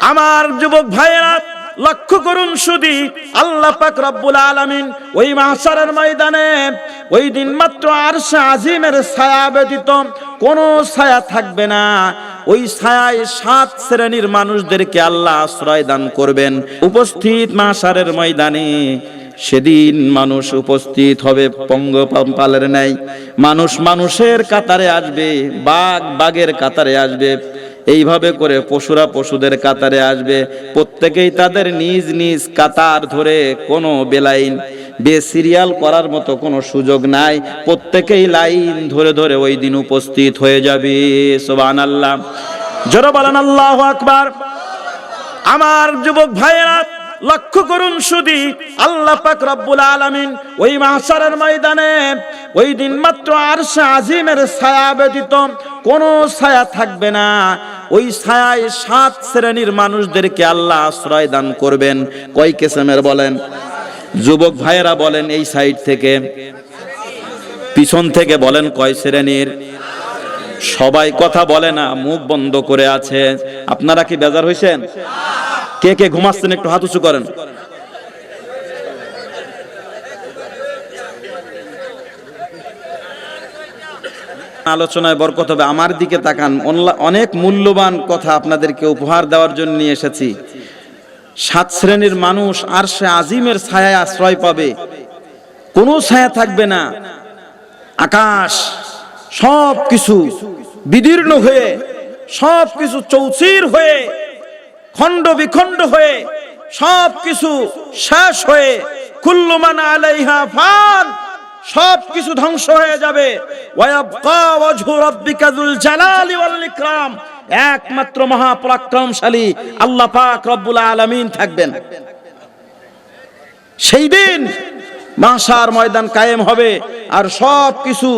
আমার যুবক ভাইয়েরা লক্ষ্য করুন শুধু, আল্লাহ পাক রব্বুল আলামিন ওই মাহশারের ময়দানে ওই দিন মাত্র আরশে আজিমের ছায়া ব্যতীত কোনো ছায়া থাকবে না। ওই ছায়ায় 7 শ্রেণীর মানুষদেরকে আল্লাহ আশ্রয় দান করবেন। উপস্থিত মাহশারের ময়দানে সেদিন মানুষ উপস্থিত হবে পঙ্গপালের ন্যায়। মানুষ মানুষের কাতারে আসবে, বাঘ বাঘের কাতারে আসবে, এইভাবে করে পশুরা পশুদের কাতারে আসবে। প্রত্যেকেই তাদের নিজ নিজ কাতার ধরে, কোনো বেলাইন সিরিয়াল করার মতো কোনো সুযোগ নাই। প্রত্যেকেই লাইন ধরে ধরে ওই দিন উপস্থিত হয়ে যাবে। সুবহানাল্লাহ, জোরে বলেন আল্লাহু আকবার। আমার যুবক ভাইয়েরা লক্ষ্য করুন শুধু, আল্লাহ পাক রব্বুল আলামিন ওই মাহশারের ময়দানে ওই দিন মাত্র আরশে আজিমের ছায়া ব্যতীত কোনো ছায়া থাকবে না। ওই ছায়ায় 7 শ্রেণীর মানুষদেরকে আল্লাহ আশ্রয় দান করবেন। কয় কিসমের বলেন? যুবক ভাইয়েরা বলেন, এই সাইড থেকে পিছন থেকে বলেন, কয় শ্রেণীর? সবাই কথা বলে না, মুখ বন্ধ করে আছে। আপনারা কি বেজার হইছেন? কে কে ঘুমাচ্ছেন একটু হাত উঁচু করেন। আলোচনায় বরকত হবে। আমার দিকে তাকান, অনেক মূল্যবান কথা আপনাদেরকে উপহার দেওয়ার জন্য নিয়ে এসেছি। 7 শ্রেণীর মানুষ আরশে আজিমের ছায়ায় আশ্রয় পাবে, কোনো ছায়া থাকবে না। আকাশ সব কিছু বিদীর্ণ হয়ে, সব কিছু চৌচির হয়ে, খণ্ড বিখণ্ড হয়ে, সব কিছু শেষ হয়ে, কুল্লু মান আলাইহা ফান, সব কিছু ধ্বংস হয়ে যাবে। ওয়ায়াবকা ওয়াজহু রাব্বিকা যুল জালালি ওয়াল ইকরাম, একমাত্র মহাপরাক্রমশালী আল্লাহ পাক রব্বুল আলামিন থাকবেন। সেই দিন মাহশার ময়দান কায়েম হবে, আর সব কিছু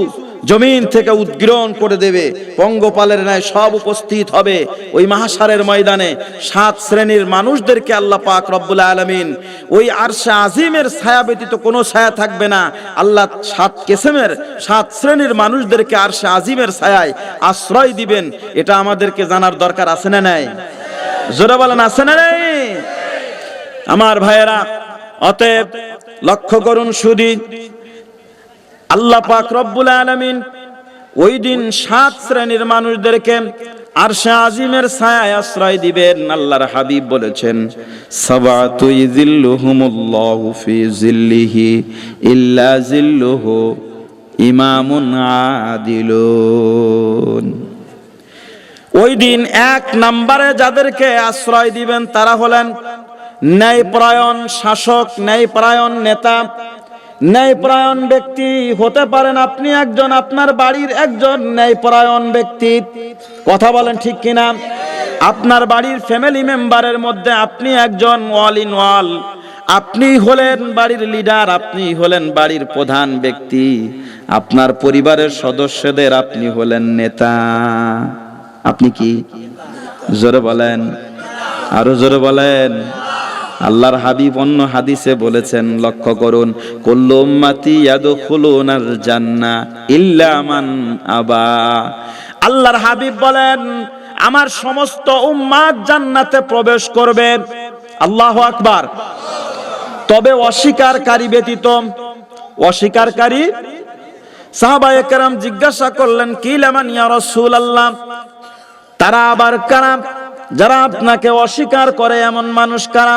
জমিন থেকে উদ্গীরণ করে দেবে। পঙ্গপালের ন্যায় সব উপস্থিত হবে ওই মাহশারের ময়দানে। 7 শ্রেণীর মানুষদেরকে আল্লাহ পাক রব্বুল আলামিন ওই আরশে আজিমের ছায়া ব্যতীত কোনো ছায়া থাকবে না। আল্লাহ 7 কিসমের 7 শ্রেণীর মানুষদেরকে আরশে আজিমের ছায়ায় আশ্রয় দিবেন। এটা আমাদেরকে জানার দরকার আছে না নাই? জোরে বলেন, আছে না নাই? আমার ভাইয়েরা, অতএব লক্ষ্য করুন শুধু, আল্লাহ পাক রব্বুল আলামিন ওই দিন 7 শ্রেণীর মানুষদেরকে আরশে আজিমের ছায়ায় আশ্রয় দিবেন। আল্লাহর হাবিব বলেছেন, সাবাতু ইযিল্লুহুমুল্লাহু ফি জিল্লিহি ইল্লা জিল্লুহু ইমামুন আদিলুন। ওই দিন 1 নম্বরে যাদেরকে আশ্রয় দিবেন তারা হলেন ন্যায়পরায়ণ শাসক, ন্যায়পরায়ণ নেতা, ন্যায়পরায়ণ ব্যক্তি হতে পারেন আপনি একজন, আপনার বাড়ির একজন ন্যায়পরায়ণ ব্যক্তি। কথা বলেন ঠিক কিনা? আপনার বাড়ির ফ্যামিলি মেম্বারের মধ্যে আপনি একজন অল ইন অল, আপনি হলেন বাড়ির লিডার, আপনি হলেন বাড়ির প্রধান ব্যক্তি, আপনার পরিবারের সদস্যদের আপনি হলেন নেতা। আপনি কি? জোরে বলেন, আরো জোরে বলেন। আল্লাহর হাবিব অন্য হাদিসে বলেছেন, লক্ষ্য করুন, কুল্লু উম্মতি ইয়াদখুলুনাল জান্নাহ ইল্লা মান আবা। আল্লাহর হাবিব বলেন, আমার সমস্ত উম্মাত জান্নাতে প্রবেশ করবে। আল্লাহু আকবার। তবে অস্বীকারী ব্যতীত। অস্বীকারী? সাহাবায়ে কেরাম জিজ্ঞাসা করলেন, কি লামান ইয়া রাসূলুল্লাহ, তারা আবার কারা? যারা আপনাকে অস্বীকার করে এমন মানুষ কারা?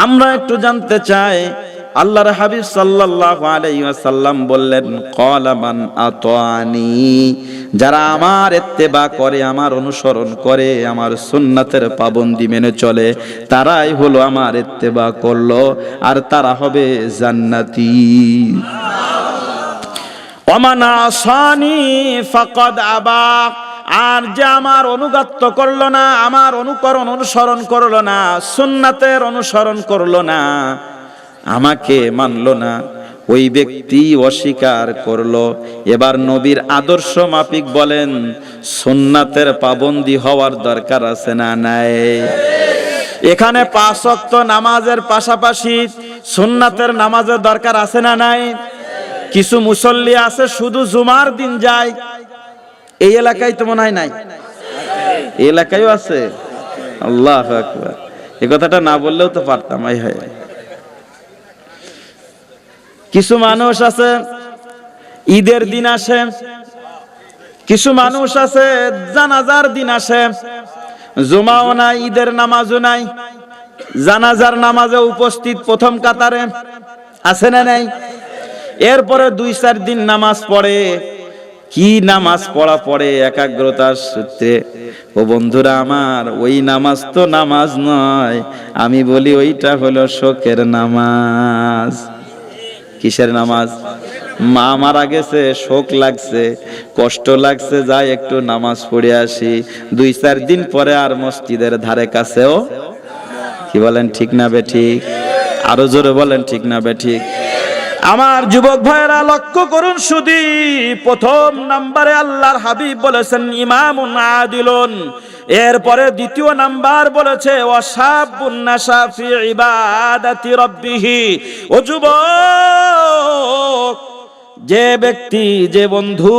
আমরা একটু জানতে চাই। আল্লাহর হাবিব সাল্লাল্লাহু আলাইহি ওয়াসাল্লাম বললেন, ক্বালা মান আতানি, যারা আমার ইত্তেবা করে, আমার অনুসরণ করে, আমার সুন্নাতের পাবন্দি মেনে চলে, তারাই হলো আমার ইত্তেবা করলো, আর তারা হবে জান্নাতি। ওয়া মান আসানি ফাকাদ আবা, আর যে আমার অনুগত্য করলো না, আমার অনুসরণ করলো না, সুন্নাতের অনুসরণ করলো না, আমাকে মানলো না, ওই ব্যক্তি অস্বীকার করলো। এবার নবীর আদর্শ মাফিক বলেন, সুন্নাতের পাবন্দি হওয়ার দরকার আছে না নাই? এখানে 5 ওয়াক্ত নামাজের পাশাপাশি সুন্নাতের নামাজের দরকার আছে না নাই? কিছু মুসল্লি আছে শুধু জুমার দিন যায়। এই এলাকায় তো মনে হয় নাই, এই এলাকায়ও আছে। আল্লাহু আকবার। এই কথাটা না বললেও তো পারতাম। আই হায়, কিছু মানুষ আছে ঈদের দিন আসে, কিছু মানুষ আছে জানাজার দিন আসে, জুমাও নাই, ঈদের নামাজও নাই, জানাজার নামাজে উপস্থিত প্রথম কাতারে, আছে না নাই? এরপরে 2-4 দিন নামাজ পড়ে। কি নামাজ পড়ে একাগ্রতার সূত্রে। ও বন্ধুরা আমার, ওই নামাজ তো নামাজ নয়, আমি বলি ওইটা হলো শোকের নামাজ। কিসের নামাজ? মা মারা গেছে, শোক লাগছে, কষ্ট লাগছে, যাই একটু নামাজ পড়ে আসি। 2-4 দিন পরে আর মসজিদের ধারে কাছেও, কি বলেন ঠিক না বেঠিক? আরো জোরে বলেন ঠিক না বেঠিক? আমার যুবক ভাইরা লক্ষ্য করুন শুধু, প্রথম নম্বরে আল্লাহর হাবিব বলেছেন ইমামুন আদিলুন, এরপরে দ্বিতীয় নাম্বার বলেছে ওয়াশাবুন নাশা ফি ইবাদাতি রাব্বিহি। ও যুবক, যে ব্যক্তি, যে বন্ধু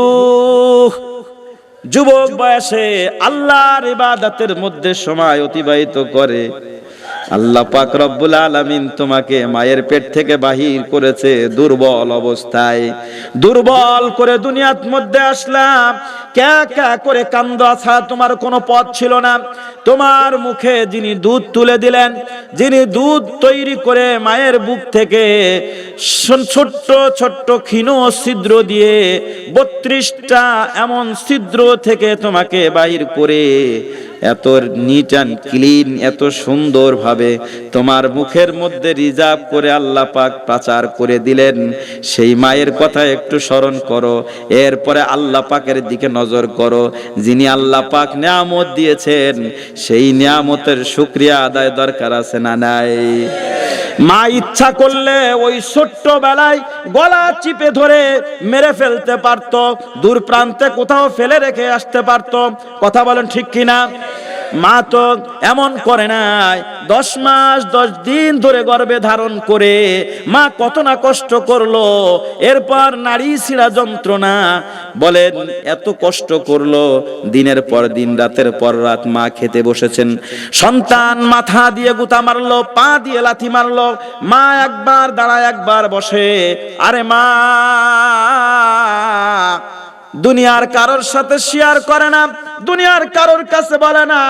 যুবক বয়সে আল্লাহর ইবাদতের মধ্যে সময় অতিবাহিত করে, আল্লাহ পাক রব্বুল আলামিন তোমাকে মায়ের পেট থেকে বাহির করেছে দুর্বল অবস্থায়, দুর্বল করে দুনিয়ার মধ্যে আসলাম, ক্যা ক্যা করে কান্দা ছাড়া তোমার কোনো পথ ছিল না। তোমার মুখে যিনি দুধ তুলে দিলেন, যিনি দুধ তৈরি করে মায়ের বুক থেকে ছোট্ট ছোট্ট ক্ষীণ ছিদ্র দিয়ে 32টা এমন ছিদ্র থেকে তোমাকে বাহির করে এত নিট অ্যান্ড ক্লিন, এত সুন্দর ভাবে তোমার মুখের মধ্যে রিজার্ভ করে আল্লাহ পাক পাচার করে দিলেন। সেই মায়ের কথা একটু স্মরণ করো, এরপরে আল্লাহ পাকের দিকে নজর করো। যিনি আল্লাহ পাক নিয়ামত দিয়েছেন, সেই নিয়ামতের শুকরিয়া আদায় দরকার আছে না নাই? মা ইচ্ছা করলে ওই ছোট্ট বেলায় গলা চিপে ধরে মেরে ফেলতে পারতো, দূর প্রান্তে কোথাও ফেলে রেখে আসতে পারতো। কথা বলেন ঠিক কিনা? মা তো এমন করে নাই। 10 মাস 10 দিন ধরে গর্ভে ধারণ করে মা কত না কষ্ট করলো, এরপর নারী ছিঁড়া যন্ত্রণা, বলেন এত কষ্ট করলো। দিনের পর দিন, রাতের পর রাত মা খেতে বসেছেন। সন্তান মাথা দিয়ে গুতা মারলো, পা দিয়ে লাথি মারলো, মা একবার দাঁড়ায় একবার বসে। আরে মা দুনিয়ার কারোর সাথে শেয়ার করে না, দুনিয়ার কারোর কাছে বলে না,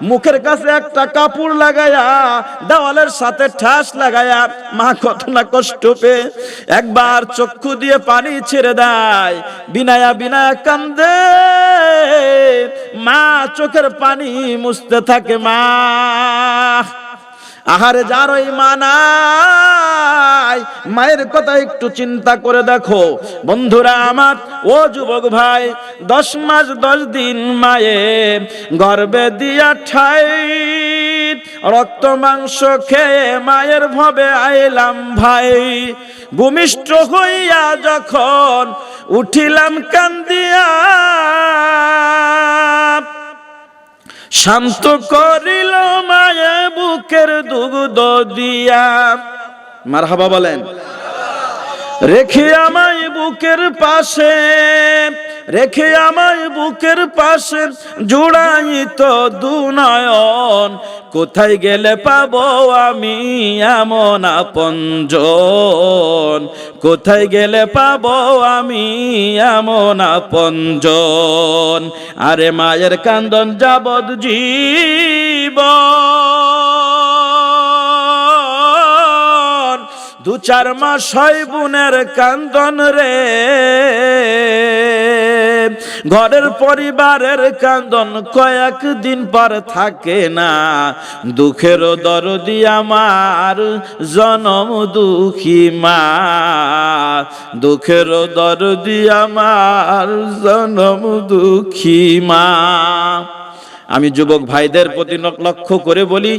মুখের কাছে একটা কাপড় লাগায়া দেওয়ালের সাথে ঠাস লাগায়া মা কত না কষ্ট পেয়ে একবার চক্ষু দিয়ে পানি ছেড়ে দেয়, বিনায়া বিনায়া কান্দে, মা চোখের পানি মুছতে থাকে। মা আহারে, যার ওই মা নাই, মায়ের কথা একটু চিন্তা করে দেখো বন্ধুরা আমার। ও যুবক ভাই, 10 মাস 10 দিন মায়ে গর্ভে দিয়া ঠাই, রক্ত মাংস খেয়ে মায়ের ভবে আইলাম ভাই, ভূমিষ্ঠ হইয়া যখন উঠিলাম কান্দিয়া, শান্ত করিল মায়ে বুকের দুগ্ধ দিয়া। মারহাবা বলেন। রেখে আমায় বুকের পাশে, রেখে আমায় বুকের পাশে জুড়াইত দুনয়ন, কোথায় গেলে পাবো আমি এমন আপনজন, কোথায় গেলে পাবো আমি এমন আপনজন। আরে মায়ের কান্দন যাবৎ জীবন, 2-4 মাস হয় বোনের কান্দন রে, ঘরের পরিবারের কান্দন কয়েকদিন পর থাকে না। দুঃখের দরদি আমার জনম দুঃখী মা, দুঃখের দরদি আমার জনম দুঃখী মা। আমি যুবক ভাইদের প্রতি লক্ষ্য করে বলি,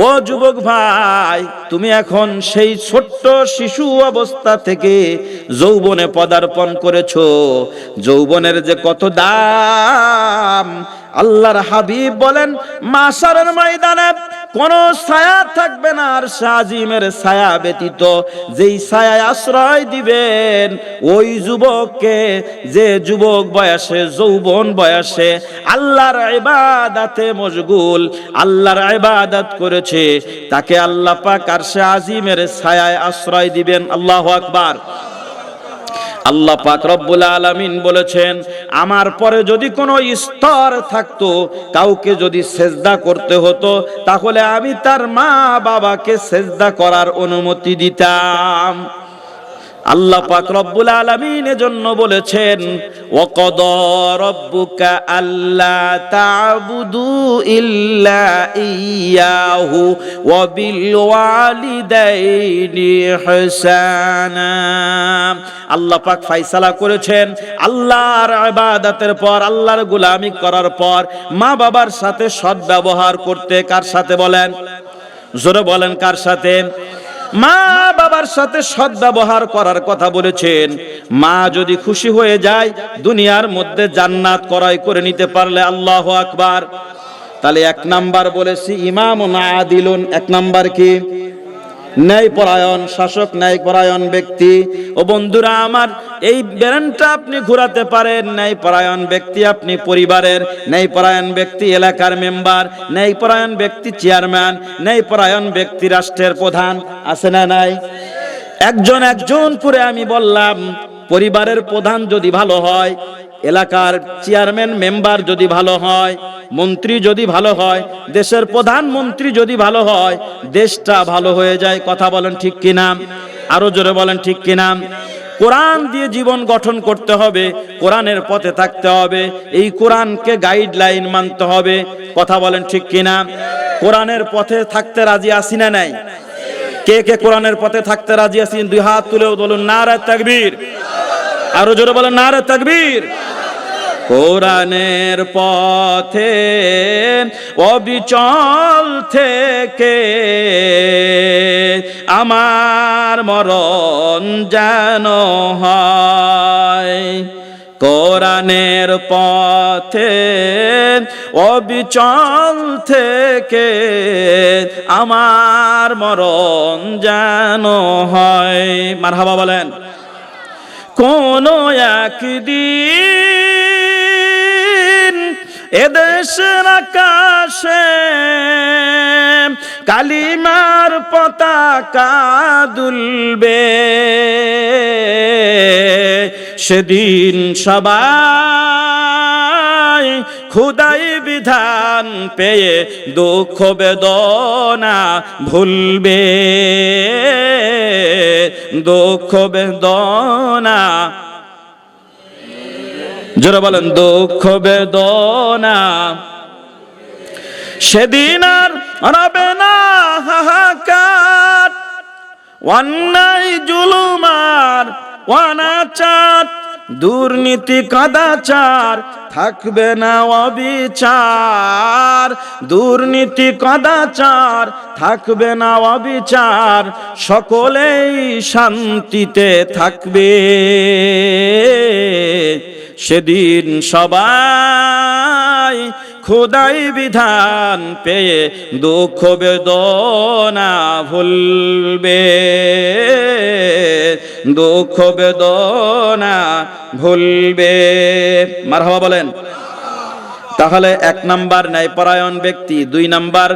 ও যুবক ভাই, তুমি এখন সেই ছোট্ট শিশু অবস্থা থেকে যৌবনে পদার্পণ করেছো। যৌবনের যে কত দাম, আল্লাহর হাবিব বলেন মাশারের ময়দানে কোনো ছায়া থাকবে না আরশে আজিমের ছায়া ব্যতীত। যেই ছায়ায় আশ্রয় দিবেন ওই যুবককে, যে যুবক বয়সে, যৌবন বয়সে আল্লাহর ইবাদতে মশগুল, আল্লাহর ইবাদত করেছে, তাকে আল্লাহ পাক আরশে আজিমের ছায়ায় আশ্রয় দিবেন। আল্লাহু আকবার। আল্লাহ পাক রব্বুল আলামিন বলেছেন, আমার পরে যদি কোনো স্তর থাকতো, কাউকে যদি সেজদা করতে হতো, তাহলে আমি তার মা বাবাকে সেজদা করার অনুমতি দিতাম। আল্লাহ পাক রব্বুল আলামিন এজন্য বলেছেন, ওয়াকাদা রাব্বুকা আল্লা তা'বুদু ইল্লা ইয়াহু ওয়া বিল ওয়ালিদাইনি ইহসানা। আল্লাহ পাক ফয়সালা করেছেন, আল্লাহর ইবাদতের পর, আল্লাহর গোলামি করার পর মা বাবার সাথে সৎ ব্যবহার করতে। কার সাথে বলেন? জোরে বলেন, কার সাথে? মা বাবার সাথে সৎ ব্যবহার করার কথা বলেছেন। মা যদি খুশি হয়ে যায়, দুনিয়ার মধ্যে জান্নাত ক্রয় করে নিতে পারলে আল্লাহু আকবার। তাহলে এক নাম্বার বলেছি ইমামুন আদিলুন। এক নাম্বার কি? ন্যায়পরায়ণ শাসক, ন্যায়পরায়ণ ব্যক্তি। ও বন্ধুরা আমার, এই ব্রেনটা আপনি ঘোরাতে পারেন। ন্যায়পরায়ণ ব্যক্তি আপনি পরিবারের, ন্যায়পরায়ণ ব্যক্তি এলাকার মেম্বার, ন্যায়পরায়ণ ব্যক্তি চেয়ারম্যান, ন্যায়পরায়ণ ব্যক্তি রাষ্ট্রের প্রধান। আছে না নাই? একজন একজন করে আমি বললাম। পরিবারের প্রধান যদি ভালো হয়, এলাকার চেয়ারম্যান মেম্বার যদি ভালো হয়, মন্ত্রী যদি ভালো হয়, দেশের প্রধানমন্ত্রী যদি ভালো হয়, দেশটা ভালো হয়ে যায়। কথা বলেন ঠিক কিনা? আরো জোরে বলেন ঠিক কিনা? কোরআন দিয়ে জীবন গঠন করতে হবে, কোরআনের পথে থাকতে হবে, এই কোরআনকে গাইডলাইন মানতে হবে। কথা বলেন ঠিক কিনা? কোরআনের পথে থাকতে রাজি আছি না নাই? কে কে কোরআনের পথে থাকতে রাজি আছেন? দুই হাত তুলেও বলুন নারে তাকবীর। আরো জোরে বলেন নারে তাকবীর। কোরআনের পথে অবিচল থেকে আমার মরণ যেন হয়। কোরআনের পথে অবিচল থেকে আমার মরণ যেন হয়। মারহাবা বলেন। কোনো একদিন এদেশের আকাশে কালিমার পতাকা দুলবে, সেদিন সবাই খোদাই বিধান পেয়ে দুঃখ বেদনা ভুলবে, দুঃখ বেদনা। জোরে বলেন, দুঃখ বেদনা। সেদিন আর রবে না হাহাকার, অন্যায় জুলুমার অনাচার, দুর্নীতি কদাচার থাকবে না অবিচার, দুর্নীতি কদাচার থাকবে না অবিচার, সকলেই শান্তিতে থাকবে। সেদিন সবাই খোদাই বিধান পেয়ে দুঃখ বেদনা ভুলবে, দুঃখ বেদনা ভুলবে। মারহাবা বলেন। তাহলে এক নাম্বার ন্যায়পরায়ণ ব্যক্তি, দুই নাম্বার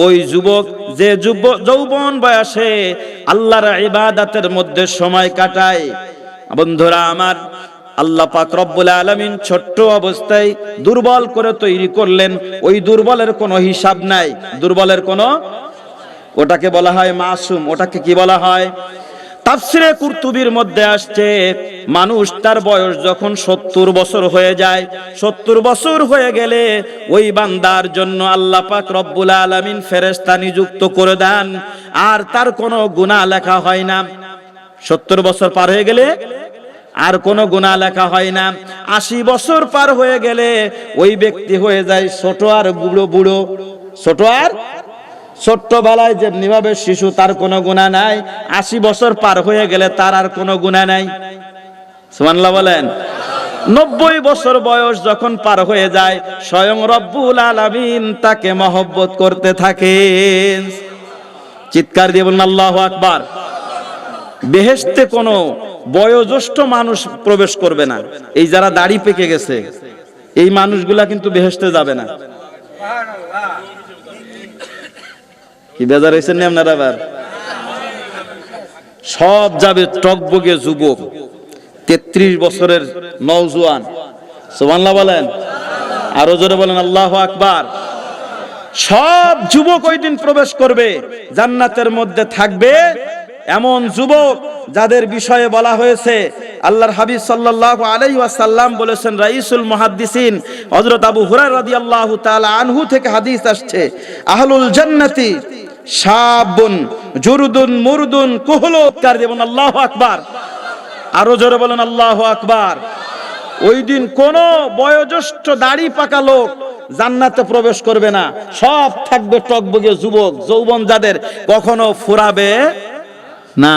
ওই যুবক যে যৌবন বয়সে আল্লাহর ইবাদতের মধ্যে সময় কাটায়। বন্ধুরা আমার, আল্লাহ পাক রব্বুল আলামিন ছোট্ট অবস্থায় দুর্বল করে তৈরি করলেন। ওই দুর্বলের কোনো হিসাব নাই, দুর্বলের কোনো, ওটাকে বলা হয় মাসুম। ওটাকে কি বলা হয়? তাফসিরে কুরতুবির মধ্যে আসছে, মানুষ তার বয়স যখন 70 বছর হয়ে যায়, 70 বছর হয়ে গেলে ওই বান্দার জন্য আল্লাহ পাক রব্বুল আলামিন ফেরেশতা নিযুক্ত করে দেন, আর তার কোনো গুনাহ লেখা হয় না। 70 বছর পার হয়ে গেলে আর কোনো গুনাহ লেখা হয় না। 80 বছর পার হয়ে গেলে ওই ব্যক্তি হয়ে যায় ছোট আর বুড়ো বুড়ো। ছোট আর ছোট্টবেলায় যেমনি ভাবে শিশু, তার কোনো গুনাহ নাই। 80 বছর পার হয়ে গেলে তার আর কোনো গুনাহ নাই। সুবহানাল্লাহ বলেন। 90 বছর বয়স যখন পার হয়ে যায়, স্বয়ং রব্বুল আলামিন তাকে মহব্বত করতে থাকেন। চিৎকার দিয়ে বলুন আল্লাহু আকবার। বেহেশতে কোনো বয়োজ্যেষ্ঠ মানুষ প্রবেশ করবে না। এই যারা দাড়ি পেকে গেছে এই মানুষগুলা কিন্তু বেহেশতে যাবে না। কি বেজার হয়েছেন না আপনারা? আবার সব যাবে টকবগে যুবক, 33 বছরের নওজোয়ান। সুবহানাল্লাহ বলেন, আরো জোরে বলেন আল্লাহু আকবার। সব যুবক ওই দিন প্রবেশ করবে। জান্নাতের মধ্যে থাকবে এমন যুবক যাদের বিষয়ে বলা হয়েছে, আল্লাহর হাবিব সাল্লাল্লাহু আলাইহি ওয়াসাল্লাম বলেছেন, রাইসুল মুহাদ্দিসিন হযরত আবু হুরায়রা রাদিয়াল্লাহু তাআলা আনহু থেকে হাদিস আসছে, আহলুল জান্নাতি শাবুন জুরদুন মুরদুন কুহলুকার দেবন আল্লাহু আকবার। আরো জোরে বলেন আল্লাহু আকবার। ওই দিন কোন বয়োজ্যেষ্ঠ দাড়ি পাকা লোক জান্নাতে প্রবেশ করবে না। সব থাকবে টকবগে যুবক যৌবন, যাদের কখনো ফুরাবে না।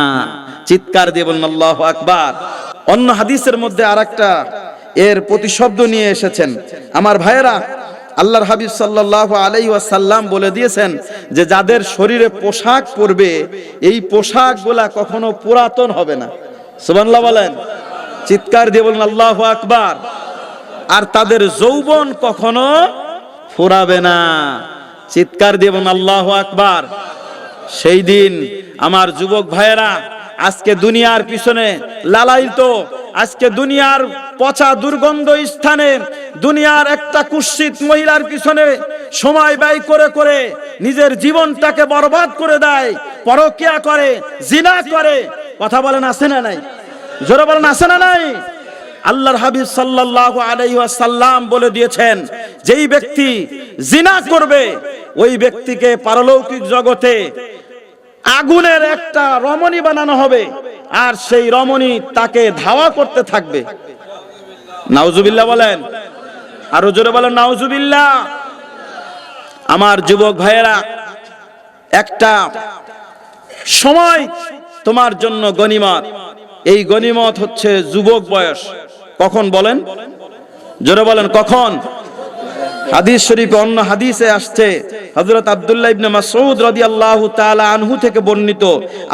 চিৎকার দিয়ে বলেন আল্লাহু আকবার। অন্য হাদিসের মধ্যে আরেকটা এর প্রতিশব্দ নিয়ে এসেছেন। আমার ভাইয়েরা, আল্লাহর হাবিব সাল্লাল্লাহু আলাইহি ওয়াসাল্লাম বলে দিয়েছেন যে যাদের শরীরে পোশাক পরবে এই পোশাকগুলা কখনো পুরাতন হবে না। সুবহানাল্লাহ বলেন, চিৎকার দিয়ে বলেন আল্লাহু আকবার। আর তাদের যৌবন কখনো ফুরাবে না। চিৎকার দিয়ে বলেন আল্লাহু আকবার। সেই দিন আমার যুবক ভাইয়েরা, আজকে দুনিয়ার পিছনে লালায়িত, আজকে দুনিয়ার পচা দুর্গন্ধ স্থানে দুনিয়ার একটা কুৎসিত মহিলার পিছনে সময় ব্যয় করে করে নিজের জীবনটাকে বরবাদ করে দেয়, পরকিয়া করে, জিনা করে। কথা বলেন আছে না নাই? জোরে বলেন আছে না নাই? আল্লাহর হাবিব সাল্লাল্লাহু আলাইহি ওয়াসাল্লাম বলে দিয়েছেন, যেই ব্যক্তি জিনা করবে ওই ব্যক্তিকে পারলৌকিক জগতে আগুনের একটা রমণী বানানো হবে, আর সেই রমণী তাকে ধাওয়া করতে থাকবে। নাউজুবিল্লাহ বলেন, আরো জোরে বলেন নাউজুবিল্লাহ। আমার যুবক ভাইয়েরা, একটা সময় তোমার জন্য গনিমত। এই গনিমত হচ্ছে যুবক বয়স। কখন বলেন? জোরে বলেন কখন? হাদিস শরীফে অন্য হাদিসে আসছে, হযরত আব্দুল্লাহ ইবনে মাসউদ রাদিয়াল্লাহু তাআলা আনহু থেকে বর্ণিত,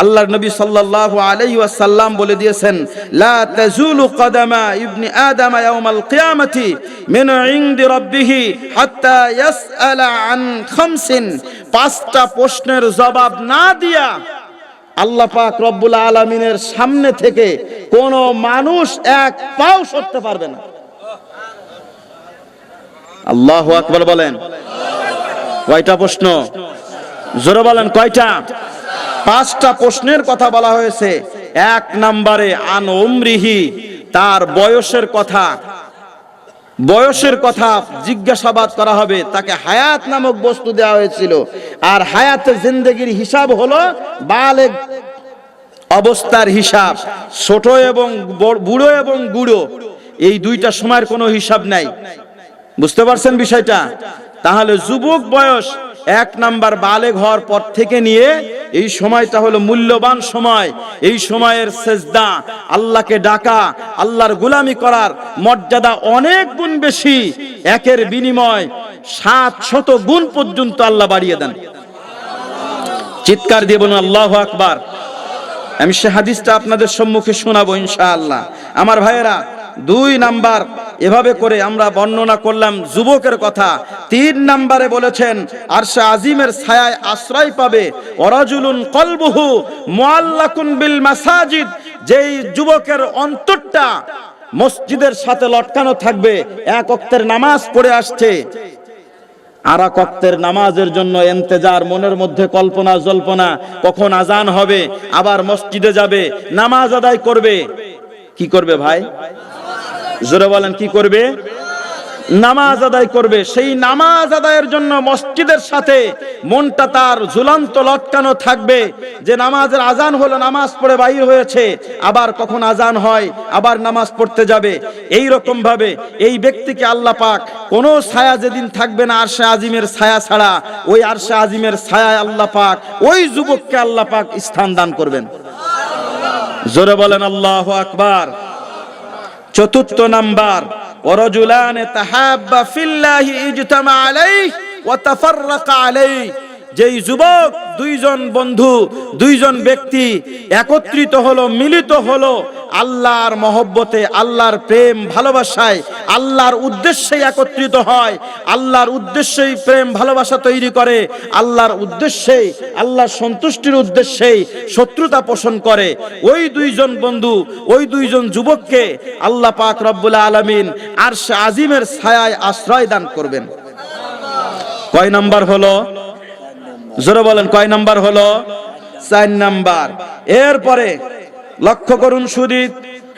আল্লাহর নবী সাল্লাল্লাহু আলাইহি ওয়াসাল্লাম বলে দিয়েছেন, লা তাজুলু কদামা ইবনি আদম ইয়াউমাল কিয়ামাতি মিন ইনদি রাব্বিহি হাত্তা ইয়াসআলা আন খামসিন। 5টা প্রশ্নের জবাব না দিয়া আল্লাহ পাক রব্বুল আলামিনের সামনে থেকে কোন মানুষ এক পাও সরতে পারবে না। আল্লাহু আকবার বলেন। কয়টা প্রশ্ন? জোরে বলেন কয়টা? 5টা প্রশ্নের কথা বলা হয়েছে। 1 নম্বরে আন উমরিহি, তার বয়সের কথা, বয়সের কথা জিজ্ঞাসাবাদ করা হবে। তাকে হায়াত নামক বস্তু দেওয়া হয়েছিল, আর হায়াতের জিন্দেগির হিসাব হলো বালেগ অবস্থার হিসাব। ছোট এবং বুড়ো এবং গুড়ো, এই দুইটা সময়ের কোনো হিসাব নাই। বুঝতে পারছেন বিষয়টা? তাহলে যুবক বয়স 1 নাম্বার বালেগ হওয়ার পর থেকে নিয়ে এই সময়টা হলো মূল্যবান সময়। এই সময়ের সেজদা, আল্লাহকে ডাকা, আল্লাহর গোলামি করার মর্যাদা অনেক গুণ বেশি। একের বিনিময় 700 গুণ পর্যন্ত আল্লাহ বাড়িয়ে দেন। চিৎকার দিয়ে বলুন আল্লাহু আকবার। আমি সে হাদিসটা আপনাদের সম্মুখে শোনাবো ইনশাআল্লাহ। আমার ভাইয়েরা, 2 নাম্বার এভাবে করে আমরা বর্ণনা করলাম যুবকের কথা। 3 নাম্বারে বলেছেন আরশে আজিমের ছায়ায় আশ্রয় পাবে ওয়ারাজুলুন কলবুহু মুআল্লাকুন বিল মাসাজিদ, যেই যুবকের অন্তরটা মসজিদের সাথে লটকানো থাকবে, 1 ওয়াক্তের নামাজ পড়ে আসছে, আর 1 ওয়াক্তের নামাজের জন্য ইন্তজার, মনের মধ্যে কল্পনা জল্পনা, কখন আজান হবে, আবার মসজিদে যাবে, নামাজ আদায় করবে। কি করবে ভাই? জোরে বলেন কি করবে? নামাজ আদায় করবে। সেই নামাজ আদায়ের জন্য মসজিদের সাথে মনটা তার ঝুলন্ত লটকানো থাকবে, যে নামাজের আজান হলো, নামাজ পড়ে বাইর হয়েছে, আবার কখন আজান হয়, আবার নামাজ পড়তে যাবে। এই রকম ভাবে এই ব্যক্তিকে আল্লাহ পাক কোন ছায়া যেদিন থাকবে না আরশে আজিমের ছায়া ছাড়া, ওই আরশে আজিমের ছায়ায় আল্লাহ পাক ওই যুবককে আল্লাহ পাক স্থান দান করবেন। জোরে বলেন আল্লাহু আকবার। চতুর্থ নাম্বার, ওয়ারাজুলানে তাহাব্বা ফিল্লাহি ইজতামা আলাইহি ওয়া তাফাররাকা আলাইহি, যেই যুবক, দুইজন বন্ধু, দুইজন ব্যক্তি একত্রিত হলো, মিলিত হলো আল্লাহর মহব্বতে, আল্লাহর প্রেম ভালোবাসায়, আল্লাহর উদ্দেশ্যে একত্রিত হয়, আল্লাহর উদ্দেশ্যেই প্রেম ভালোবাসা তৈরি করে, আল্লাহর উদ্দেশ্যেই, আল্লাহর সন্তুষ্টির উদ্দেশ্যেই শত্রুতা পোষণ করে, ওই দুইজন বন্ধু, ওই দুইজন যুবককে আল্লাহ পাক রব্বুল আলামিন আরশে আজিমের ছায়ায় আশ্রয় দান করবেন। কয় নাম্বার হলো? জোরে বলেন, কয় নাম্বার হলো? 4 নাম্বার। এরপরে লক্ষ্য করুন শুধু,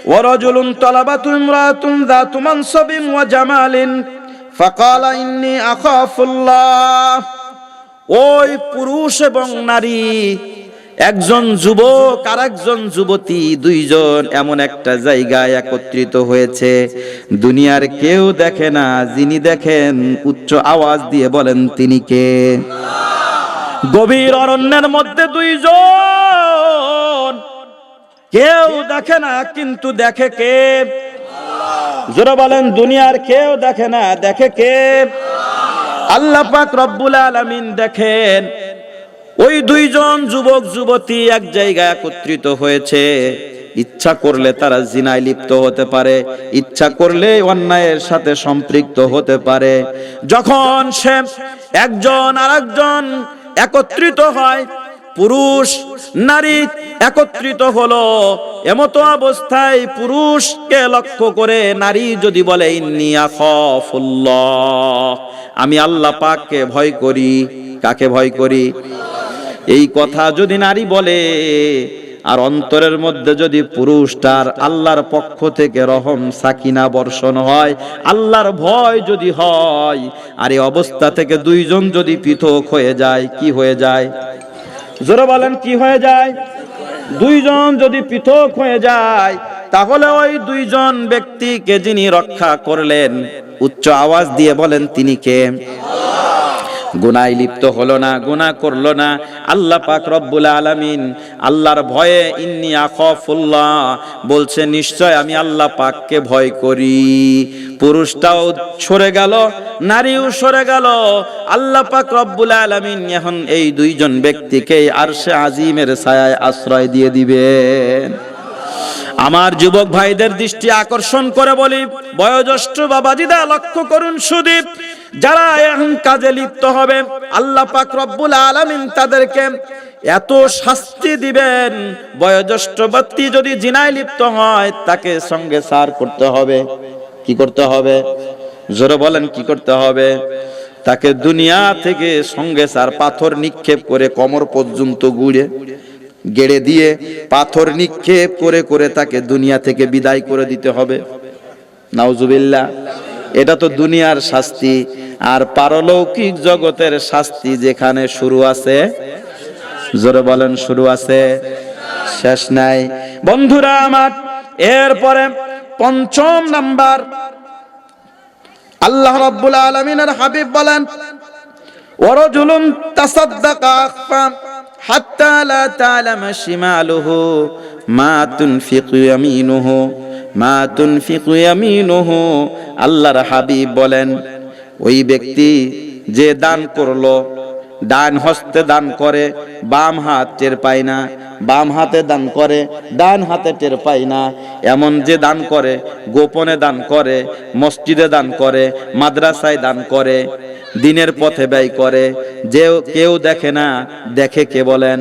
ওয়ারাজুলুন তালাবাতু ইমরাতুন যাতু মানসাবিন ওয়া জামালিন ফাকালা ইন্নী আখাফুল্লাহ। ওই পুরুষ এবং নারী, একজন যুবক আর একজন যুবতী, দুইজন এমন একটা জায়গায় একত্রিত হয়েছে, দুনিয়ার কেউ দেখে না, যিনি দেখেন উচ্চ আওয়াজ দিয়ে বলেন তিনি কে? গভীর অরণ্যের মধ্যে দুইজন, কেউ দেখে না, কিন্তু দেখে কে? জোরে বলেন, দুনিয়ার কেউ দেখে না, দেখে কে? আল্লাহ পাক রব্বুল আলামিন দেখেন। ওই দুইজন যুবক যুবতী এক জায়গায় একত্রিত হয়েছে, ইচ্ছা করলে তারা জিনায় লিপ্ত হতে পারে, ইচ্ছা করলে অন্যায়ের সাথে সম্পৃক্ত হতে পারে। যখন সে একজন আর একজন একত্রিত হয়, পুরুষ নারী একত্রিত হলো, এমতো অবস্থায় পুরুষকে লক্ষ্য করে নারী যদি বলে ইন্নী আখাফুল্লাহ, আমি আল্লাহ পাককে ভয় করি। কাকে ভয় করি? এই কথা যদি নারী বলে, আর অন্তরের মধ্যে যদি পুরুষটার আল্লাহর পক্ষ থেকে রহম সাকিনা বর্ষণ হয়, আল্লাহর ভয় যদি হয়, আর এই অবস্থা থেকে দুইজন যদি পৃথক হয়ে যায়, কি হয়ে যায়? জোরে বলেন, কি হয়ে যায়? দুইজন যদি পৃথক হয়ে যায়, তাহলে ওই দুইজন ব্যক্তিকে যিনি রক্ষা করলেন, উচ্চ আওয়াজ দিয়ে বলেন তিনি কে? গুনায় লিপ্ত হলো না, গুনাহ করলো না, আল্লাহ পাক রব্বুল আলামিন আল্লাহর ভয়ে ইন্নী আখাফুল্লাহ বলছে, নিশ্চয় আমি আল্লাহ পাককে ভয় করি। পুরুষটাও সরে গেল, নারীও সরে গেল। আল্লাহ পাক রব্বুল আলামিন এখন এই দুইজন ব্যক্তিকে আরশে আজিমের ছায়ায় আশ্রয় দিয়ে দিবেন। আমার যুবক ভাইদের দৃষ্টি আকর্ষণ করে বলি, বয়োজ্যেষ্ঠ বাবাজিদা লক্ষ্য করুন শুধু, যারা এখন কাজে লিপ্ত হবে, আল্লাহ পাক রব্বুল আলামিন তাদেরকে এত শাস্তি দিবেন। বয়োজ্যেষ্ঠ ব্যক্তি যদি জিনায় লিপ্ত হয়, তাকে সঙ্গে সার করতে হবে। কি করতে হবে? জোরে বলেন, কি করতে হবে? তাকে দুনিয়া থেকে সঙ্গে সার, পাথর নিক্ষেপ করে কোমর পর্যন্ত গেড়ে দিয়ে পাথর নিক্ষেপ করে করে তাকে দুনিয়া থেকে বিদায় করে দিতে হবে। নাউজুবিল্লাহ। এটা তো দুনিয়ার শাস্তি, আর পারলৌকিক জগতের শাস্তি যেখানে শুরু আছে, জোরে বলেন শুরু আছে, শেষ নাই। বন্ধুরা আমার, এরপরে 5 নাম্বার, আল্লাহ রাব্বুল আলামিনের হাবিব বলেন, ওয়ারাজুলুন তাসাদদাকা আখফা হাত্তা লা তা'লামা শিমালুহু মা তুনফিকু ইয়ামিনুহু মা তুনফিকু ইয়ামিনুহু। আল্লাহর হাবিব বলেন, ওই ব্যক্তি যে দান করলো, ডান হস্তে দান করে, বাম হাত টের পায় না, বাম হাতে দান করে, ডান হাতে টের পায় না, এমন যে দান করে, গোপনে দান করে, মসজিদে দান করে, মাদ্রাসায় দান করে, দিনের পথে ব্যয় করে, যে কেউ দেখে না, দেখে কে বলেন?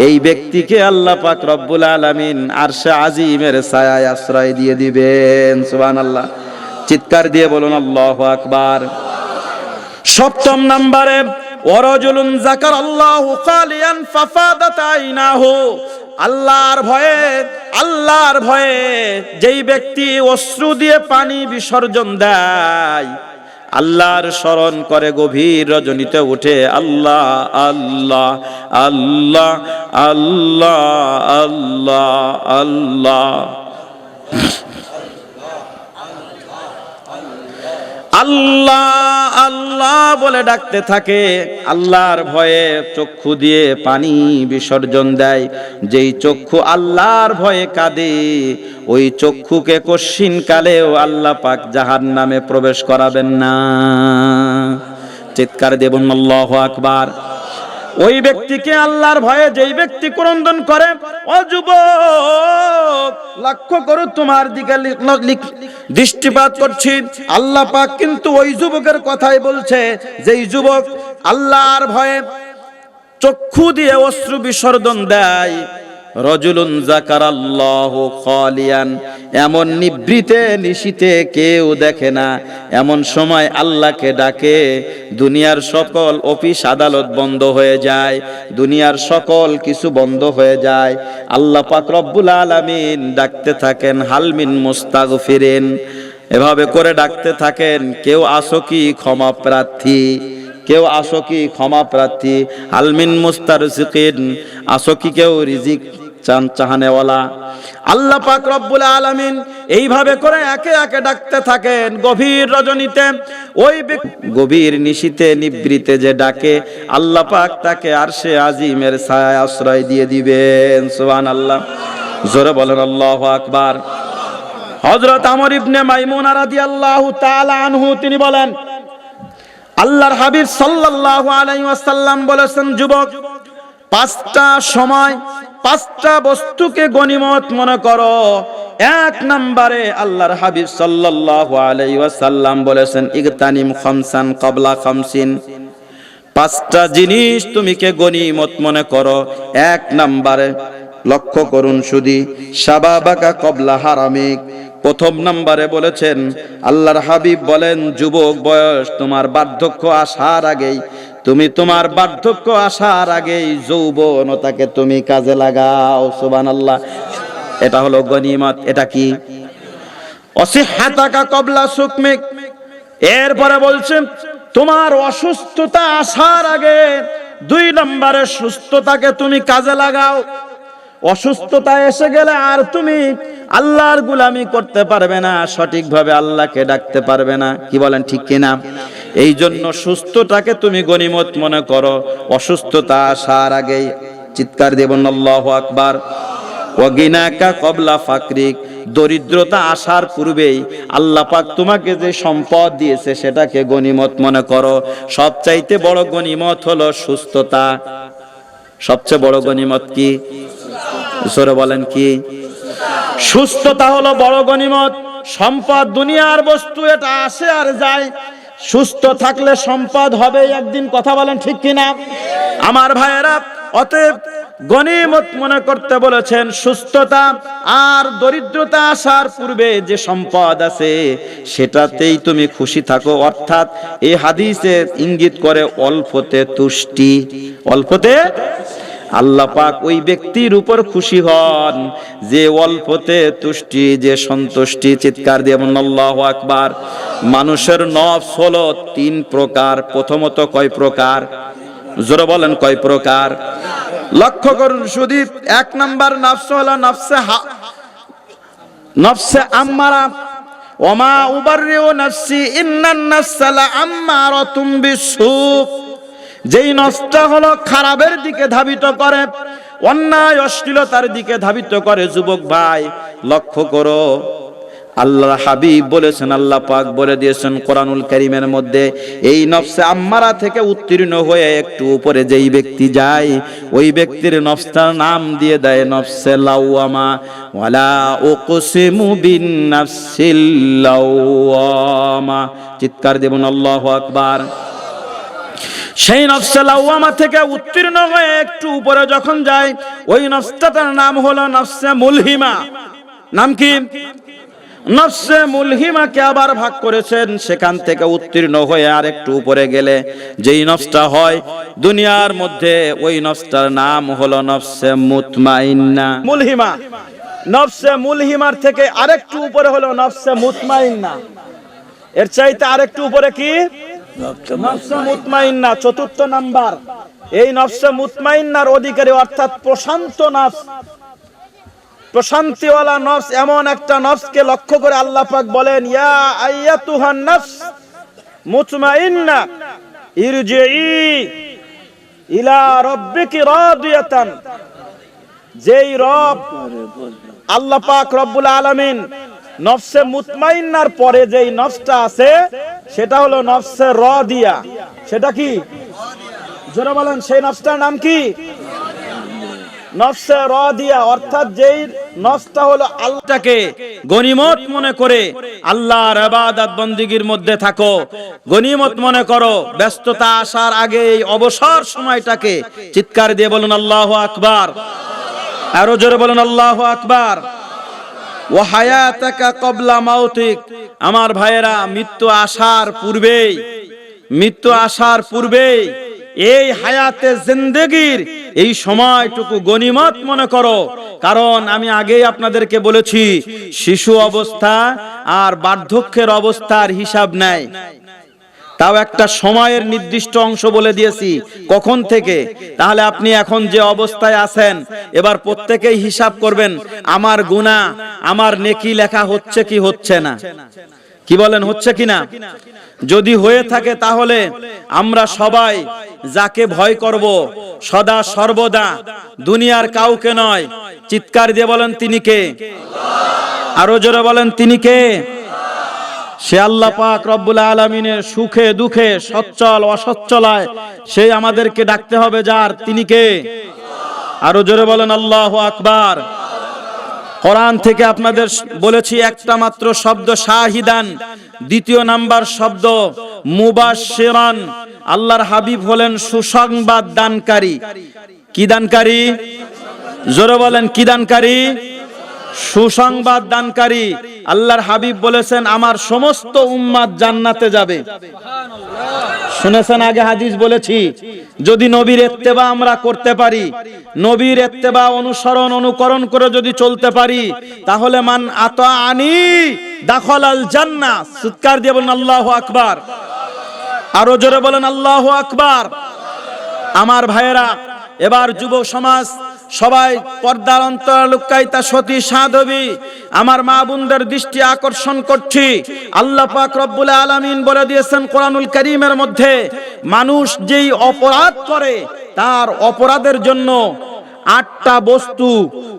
এই ব্যক্তিকে আল্লাহ পাক রব্বুল আলামিন আরশে আজিমের ছায়ায় আশ্রয় দিয়ে দিবেন। সুবহানাল্লাহ। চিৎকার দিয়ে বলুন আল্লাহু আকবার। 7 নম্বরে, ওয়ারাজুলুন যাকারাল্লাহু খালিয়ান ফাফাদাত আইনাহু। আল্লাহর ভয়ে যেই ব্যক্তি অশ্রু দিয়ে পানি বিসর্জন দেয়, আল্লাহর স্মরণ করে, গভীর রজনীতে উঠে আল্লাহ আল্লাহ আল্লাহ আল্লাহ আল্লাহ আল্লাহ, আল্লাহ আল্লাহ বলে ডাকতে থাকে, আল্লাহর ভয়ে চক্ষু দিয়ে পানি বিসর্জন দেয়। যেই চক্ষু আল্লাহর ভয়ে কাঁদে, ওই চক্ষুকে কশিন কালেও আল্লাহ পাক জাহান্নামে প্রবেশ করাবেন না। চিৎকার দেবুন আল্লাহু আকবার। ওই ব্যক্তিকে আল্লাহর ভয়ে যেই ব্যক্তি ক্রন্দন করে, ও যুবক লক্ষ্য করো তোমার দিকে দৃষ্টিপাত করছি, আল্লাহ পাক কিন্তু ওই যুবকের কথাই বলছে, যেই যুবক আল্লাহর ভয়ে চক্ষু দিয়ে অশ্রু বিসর্জন দেয়। রজুলুন যাকারাল্লাহু খালিয়ান, এমন নিভৃতে নিশীতে কেউ দেখে না, এমন সময় আল্লাহকে ডাকে, দুনিয়ার সকল অফিস আদালত বন্ধ হয়ে যায়, দুনিয়ার সকল কিছু বন্ধ হয়ে যায়। আল্লাহ পাক রব্বুল আলামিন ডাকতে থাকেন, হালমিন মুস্তাগফিরিন, এভাবে করে ডাকতে থাকেন, কেউ আসো কি ক্ষমা প্রার্থী, কেউ আসো কি ক্ষমা প্রার্থী, হালমিন মুস্তারজিকিন, আসো কি কেউ রিজিক চান চাহানেওয়ালা। আল্লাহ পাক রব্বুল আলামিন এইভাবে করে একে একে ডাকতে থাকেন। গভীর রজনীতে, ওই গভীর নিশীতে নিবৃতে যে ডাকে, আল্লাহ পাক তাকে আরশে আজিমের ছায়ায় আশ্রয় দিয়ে দিবেন। সুবহানাল্লাহ, জোরে বলেন আল্লাহু আকবার। হযরত আমর ইবনে মাইমুনা রাদিয়াল্লাহু তাআলা আনহু তিনি বলেন, আল্লাহর হাবিব সাল্লাল্লাহু আলাইহি ওয়াসাল্লাম বলেছেন, যুবক পাঁচটা সময় পাঁচটা বস্তুকে গনিমত মনে করো। এক নম্বরে আল্লাহর হাবিব সাল্লাল্লাহু আলাইহি ওয়াসাল্লাম বলেছেন, ইগতানিম খামসান ক্বাবলা খামসিন, পাঁচটা জিনিস তুমি কে গনিমত মনে করো। এক নম্বরে লক্ষ্য করুন শুধু, শাবাবাকা ক্বাবলা হারামিক, প্রথম নম্বরে বলেছেন আল্লাহর হাবিব বলেন, যুবক বয়স তোমার বার্ধক্য আসার আগেই, তুমি তোমার বার্ধক্য আসার আগেই যৌবনতাকে তুমি কাজে লাগাও। সুবহানাল্লাহ, এটা হলো গনিমত। এটা কি? অসিহাতাকা ক্বাবলা সুকমিক, এরপরে বলছেন তোমার অসুস্থতা আসার আগে দুই নম্বরে সুস্থতাকে তুমি কাজে লাগাও। অসুস্থতা এসে গেলে আর তুমি আল্লাহর গোলামি করতে পারবে না, সঠিকভাবে আল্লাহকে ডাকতে পারবে না। কি বলেন, ঠিক কিনা? এই জন্য সুস্থতাকে তুমি গনিমত মনে করো, অসুস্থতা আসার আগেই। চিৎকার দেবেন আল্লাহু আকবার। ওয়াগিনাকা ক্বাবলা ফাকরিক, দরিদ্রতা আসার পূর্বেই আল্লাহ পাক তোমাকে যে সম্পদ দিয়েছে সেটাকে গনিমত মনে করো। সবচাইতে বড় গনিমত হলো সুস্থতা। সবচেয়ে বড় গনিমত কি? জোরে বলেন কি? সুস্থতা হলো বড় গনিমত। সম্পদ দুনিয়ার বস্তু, এটা আসে আর যায়। সুস্থ থাকলে সম্পদ হবে একদিন। কথা বলেন ঠিক কিনা আমার ভাইয়েরা? অতএব গনিমত মনে করতে বলেছেন সুস্থতা, আর দরিদ্রতা আসার পূর্বে যে সম্পদ আছে সেটাতেই তুমি খুশি থাকো। অর্থাৎ এই হাদিসে ইঙ্গিত করে অল্পতে তুষ্টি। অল্পতে আল্লাহ পাক ওই ব্যক্তির উপর খুশি হন যে অল্পতে তুষ্টি, যে সন্তুষ্টি। চিৎকার দিয়ে বলুন আল্লাহু আকবার। মানুষের নফস হলো তিন প্রকার। প্রথমত কয় প্রকার? জোরে বলেন, কয় প্রকার? লক্ষ্য করুন শুধু, এক নাম্বার নফস হলো নফসে আম্মারা। ওমা উবাররিউ নাফসি ইন্নান নাফসা লাআম্মারাতুম বিসসু, যেই নফসটা হলো খারাপের দিকে ধাবিত করে, অন্যায় অশ্লীলতার দিকে ধাবিত করে। যুবক ভাই লক্ষ্য করো, আল্লাহ হাবিব বলেছেন, আল্লাহ পাক বলে দিয়েছেন কোরআনুল কারীমের মধ্যে, এই নফসে আম্মারা থেকে উত্তীর্ণ হয়ে একটু উপরে যেই ব্যক্তি যায়, ওই ব্যক্তির নফসটার নাম দিয়ে দেয় নফসে লাওয়ামা। ওয়ালা উকসিমু বিন নাফসিল লাওয়ামা। চিৎকার দেবেন আল্লাহু আকবার। সেই নফসে লাওয়ামা থেকে উত্তীর্ণ হয়ে একটু উপরে যখন যায়, ওই নফসটার নাম হলো নফসে মুলহিমা। নাম কি? নফসে মুলহিমাকে আবার ভাগ করেছেন, সেখান থেকে উত্তীর্ণ হয়ে আর একটু উপরে গেলে যেই নফসটা হয় দুনিয়ার মধ্যে, ওই নফসটার নাম হলো নফসে মুতমাইন্না। মুলহিমা, নফসে মুলহিমার থেকে আরেকটু উপরে হলো নফসে মুতমাইন্না। এর চাইতে আরেকটু উপরে কি? নফসে মুতমাইন্না, চতুর্থ নাম্বার। এই নফসে মুতমাইন্নার অধিকারী, অর্থাৎ প্রশান্ত নফস, প্রশান্তিওয়ালা নফস, এমন একটা নফসকে লক্ষ্য করে আল্লাহ পাক বলেন, ইয়া আইয়াতুহান নফস মুতমাইন্না ইরজিই ইলা রাব্বিকি রাদিয়াতান। যেই রব আল্লাহ পাক রব্বুল আলামিন নফসে মুতমাইন্নার পরে যেই নফসটা আছে সেটা হলো নফসে রাদিয়া। সেটা কি? জোরে বলেন, সেই নফসটার নাম কি? নফসে রাদিয়া। অর্থাৎ যেই নফসটা হলো আল্লাহকে গনিমত মনে করে আল্লাহর ইবাদত বন্দেগীর মধ্যে থাকো, গনিমত মনে করো। ব্যস্ততা আসার আগে এই অবসর সময়টাকে চিৎকার দিয়ে বলুন আল্লাহু আকবার। আরো জোরে বলুন আল্লাহু আকবার। ওয়া হায়াতাকা ক্বাবলা মাউতিক। আমার ভাইয়েরা, মৃত্যু আসার পূর্বেই এই হায়াতে জিন্দেগির এই সময়টুকু গনিমত মনে করো। কারণ আমি আগেই আপনাদেরকে বলেছি, শিশু অবস্থা আর বার্ধক্যের অবস্থার হিসাব নাই। তাও একটা সময়ের নির্দিষ্ট অংশ বলে দিয়েছি কখন থেকে। তাহলে আপনি এখন যে অবস্থায় আছেন, এবার প্রত্যেকেই হিসাব করবেন আমার গুনাহ, আমার নেকি লেখা হচ্ছে কি হচ্ছে না। কি বলেন, হচ্ছে কিনা? যদি হয়ে থাকে তাহলে আমরা সবাই যাকে ভয় করব সদা সর্বদা, দুনিয়ার কাউকে নয়, চিৎকার দিয়ে বলেন তিনি কে? আরো জোরে বলেন তিনি কে? সে আল্লাহ পাক রব্বুল আলামিনের সুখে দুঃখে, সচ্ছল অসচ্ছলায় সেই আমাদেরকে ডাকতে হবে যার, তিনি কে? আরো জোরে বলেন আল্লাহু আকবার। কোরআন থেকে আপনাদের বলেছি একটা মাত্র শব্দ শাহিদান, দ্বিতীয় নাম্বার শব্দ মুবাশশিরান। আল্লাহর হাবিব হলেন সুসংবাদ দানকারী। কি দানকারী? জোরে বলেন, কি দানকারী? সুসংবাদ দানকারী। আল্লাহর হাবিব বলেছেন আমার সমস্ত উম্মাত জান্নাতে যাবে। শুনেছেন, আগে হাদিস বলেছি, যদি নবীর ইত্তেবা আমরা করতে পারি, নবীর ইত্তেবা অনুসরণ অনুকরণ করে যদি চলতে পারি, তাহলে মান আতাআনি দাখালাল জান্নাহ। চিৎকার দিয়ে বলেন আল্লাহু আকবার। আরো জোরে বলেন আল্লাহু আকবার। আমার ভাইয়েরা, এবার যুব সমাজ সবাই পর্দার অন্তরালে লুক্কায়িতা সতী সাধবী আমার মা বোনদের দৃষ্টি আকর্ষণ করছি। আল্লাহ পাক রব্বুল আলামিন বলে দিয়েছেন কোরআনুল কারীমের মধ্যে, মানুষ যেই অপরাধ করে তার অপরাধের জন্য 8টা বস্তু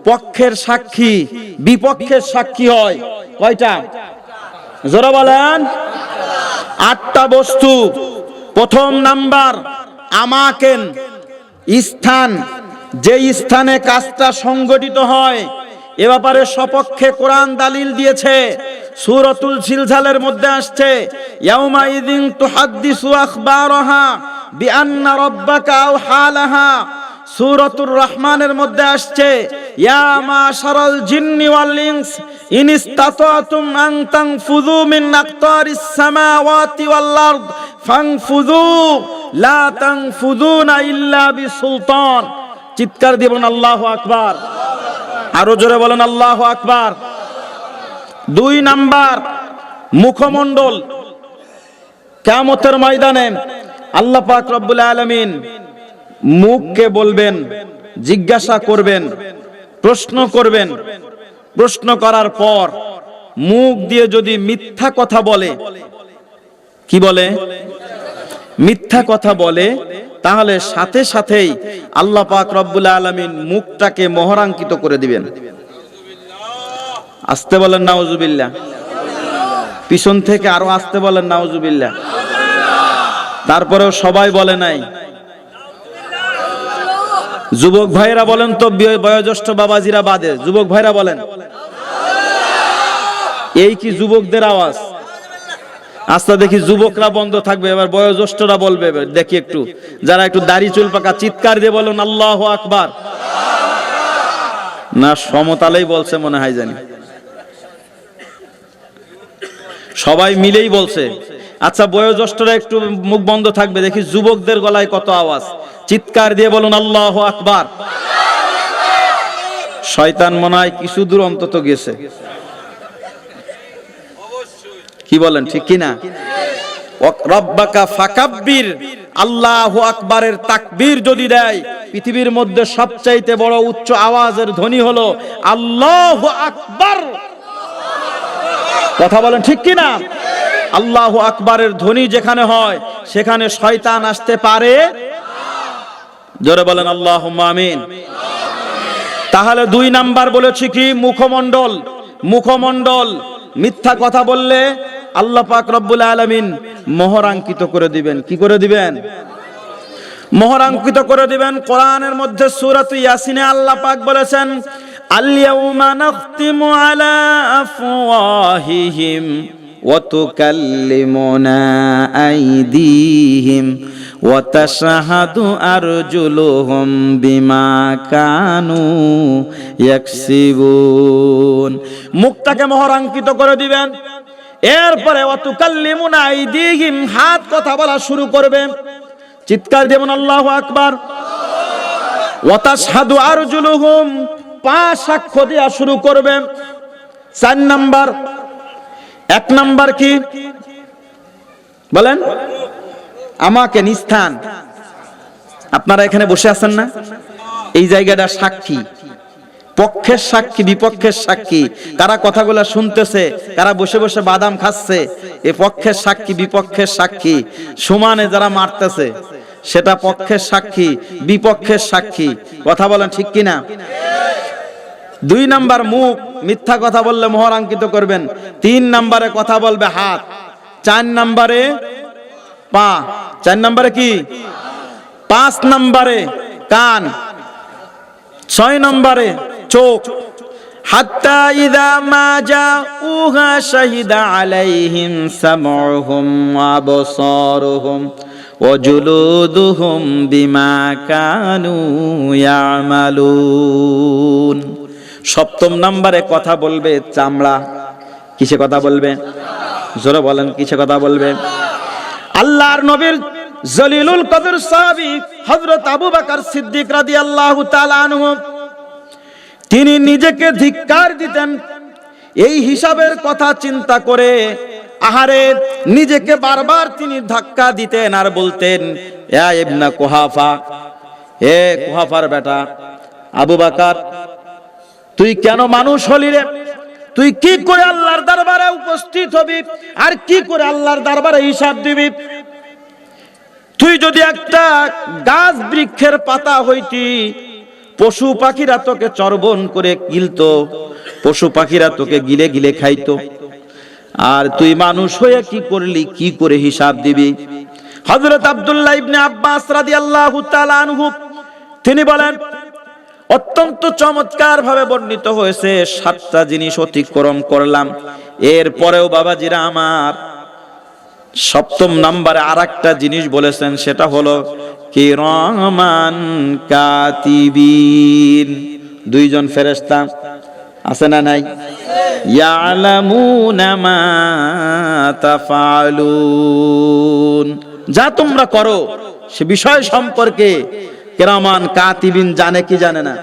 পক্ষের সাক্ষী বিপক্ষের সাক্ষী হয়। কয়টা? জোরে বলেন। 8টা বস্তু। প্রথম নাম্বার আমাকেন, স্থান, যে স্থানে কাজটা সংগঠিত হয়, এ ব্যাপারে সপক্ষে কোরআন দালিল দিয়েছে। সূরাতুল জিলজালের মধ্যে আসছে ইয়াউমা ইযিন তুহাদ্দিসু আখবারাহা বিআন্না রাব্বাকা আওহালাহা। সূরাতুর রহমানের মধ্যে আসছে ইয়া মাশারাল জিন্নি ওয়াল ইনস ইন ইসতাতাতুম আন তানফুযু মিন আকতারিস সামাওয়াতি ওয়াল আরদ ফানফুযু লা তানফুযুনা ইল্লা বিসুলতান। চিৎকার দিয়ে বলেন আল্লাহু আকবার। আরো জোরে বলেন আল্লাহু আকবার। 2 নাম্বার মুখমণ্ডল। কিয়ামতের ময়দানে আল্লাহ পাক রব্বুল আলামিন মুখকে বলবেন, জিজ্ঞাসা করবেন, প্রশ্ন করবেন। প্রশ্ন করার পর মুখ দিয়ে যদি মিথ্যা কথা বলে, কি বলে? মিথ্যা কথা বলে, তাহলে সাথে সাথেই আল্লাহ পাক রব্বুল আলামিন মুখটাকে মোহরাঙ্কিত করে দিবেন। আস্তে বলেন নাউজুবিল্লাহ। পিছন থেকে আরো আস্তে বলেন নাউজুবিল্লাহ। তারপরেও সবাই বলে নাই। যুবক ভাইরা বলেন তো, বয়োজ্যেষ্ঠ বাবাজিরা বাদে যুবক ভাইরা বলেন। এই কি যুবকদের আওয়াজ? আস্তে দেখি যুবকরা বন্ধ থাকবে, এবার বয়োজ্যেষ্ঠরা বলবে। দেখি একটু যারা একটু দাড়ি চুল পাকা চিৎকার দিয়ে বলুন আল্লাহু আকবার। না সমতালেই বলছে মনে হয়, জানি সবাই মিলেই বলছে। আচ্ছা বয়োজ্যেষ্ঠরা একটু মুখ বন্ধ থাকবে, দেখি যুবকদের গলায় কত আওয়াজ। চিৎকার দিয়ে বলুন আল্লাহু আকবার। শয়তান মনে হয় কিছু দূর অন্তত গেছে। কি বলেন, ঠিক কিনা? রব্বাকা ফাকাব্বির, আল্লাহু আকবারের তাকবীর যদি দেয়, পৃথিবীর মধ্যে সবচাইতে বড় উচ্চ আওয়াজের ধ্বনি হলো আল্লাহু আকবার। কথা বলেন ঠিক কিনা? আল্লাহু আকবারের ধ্বনি যেখানে হয় সেখানে শয়তান আসতে পারে। জোরে বলেন আল্লাহুম্মা আমিন। তাহলে 2 নাম্বার বলেছি কি, মুখমণ্ডল। মুখমণ্ডল মিথ্যা কথা বললে আল্লাহ পাক রব্বুল আলামিন মোহরাঙ্কিত করে দিবেন। কি করে দিবেন? মোহরাঙ্কিত করে দিবেন। কোরআনের মধ্যে সূরা ইয়াসিনে আল্লাহ পাক বলেছেন, আল ইয়াউমা নাখতিমু আলা আফওয়াহিহিম ওয়া তুকাল্লিমুনা আইদিহিম ওয়া তাশহাদু আরজুলুহুম বিমা কানু ইয়াকসিবুন। মুখটাকে মোহরাঙ্কিত করে দিবেন। এরপরে ওয়া তুকাল্লিমুনা আইদিহিম, হাত কথা বলা শুরু করবে। চিৎকার দেবেন আল্লাহু আকবার। ওয়া তাশহাদু আরজুলুহুম, পা সাক্ষ্য দেয়া শুরু করবে। 4 নাম্বার। 1 নাম্বার কি বলেন? আমাকে নিস্থান। আপনারা এখানে বসে আছেন না, এই জায়গাটা সাক্ষী, পক্ষের সাক্ষী বিপক্ষের সাক্ষী। কারা কথাগুলো শুনতেছে, কারা বসে বসে বাদাম খাচ্ছে, এ পক্ষের সাক্ষী বিপক্ষের সাক্ষী। সমানে যারা মারতেছে সেটা পক্ষের সাক্ষী বিপক্ষের সাক্ষী। কথা বলেন ঠিক কিনা? 2 নাম্বার মুখ, মিথ্যা কথা বললে মোহরাঙ্কিত করবেন। 3 নাম্বারে কথা বলবে হাত। 4 নাম্বারে পা। 4 নাম্বারে কি? 5 নাম্বারে কান। 6 নাম্বারে চোখ। হাত্তা ইযা মা জাউহা শাহিদা আলাইহিম সামউহুম ওয়া আবসারুহুম ওয়া জুলুদুহুম বিমা কানু ইয়ামালুন। 7 নাম্বারে কথা বলবে চামড়া। কিসে কথা বলবে? জোরে বলেন, কিসে কথা বলবে? আল্লাহর নবীর জলিলুল কদর সাহাবী হযরত আবু বকর সিদ্দিক রাদিয়াল্লাহু তাআলা আনহু, তিনি নিজেকে ধিক্কার দিতেন এই হিসাবের কথা চিন্তা করে। আহারে, নিজেকে বারবার তিনি ধাক্কা দিতেন আর বলতেন, ইয়া ইবনা কুহাফা, হে কুহাফার বেটা আবু বকর, তুই কেন মানুষ হলি রে? তুই কি করে আল্লাহর দরবারে উপস্থিত হবি আর কি করে আল্লাহর দরবারে হিসাব দিবি? তুই যদি একটা গাছ বৃক্ষের পাতা হইতি, পশু পাখিরা তোকে চর্বণ করে গিলতো, পশু পাখিরা তোকে গিলে গিলে খাইতো, আর তুই মানুষ হয়ে কি করলি, কি করে হিসাব দিবি? হযরত আব্দুল্লাহ ইবনে আব্বাস রাদিয়াল্লাহু তাআলা আনহু তিনি বলেন, অত্যন্ত চমৎকার ভাবে বর্ণিত হয়েছে, 7টা জিনিস অতিক্রম করলাম। এরপরেও বাবাজিরা আমার 7ম নাম্বারে আরেকটা জিনিস বলেছেন, সেটা হলো কিরামান কাতিবিন। 2 জন ফেরেশতা আছে না নাই? ইয়ালামুনা মা তাফআলুন, যা তোমরা করো সে বিষয় সম্পর্কে কিরামান কাতিবিন জানে কি জানে না?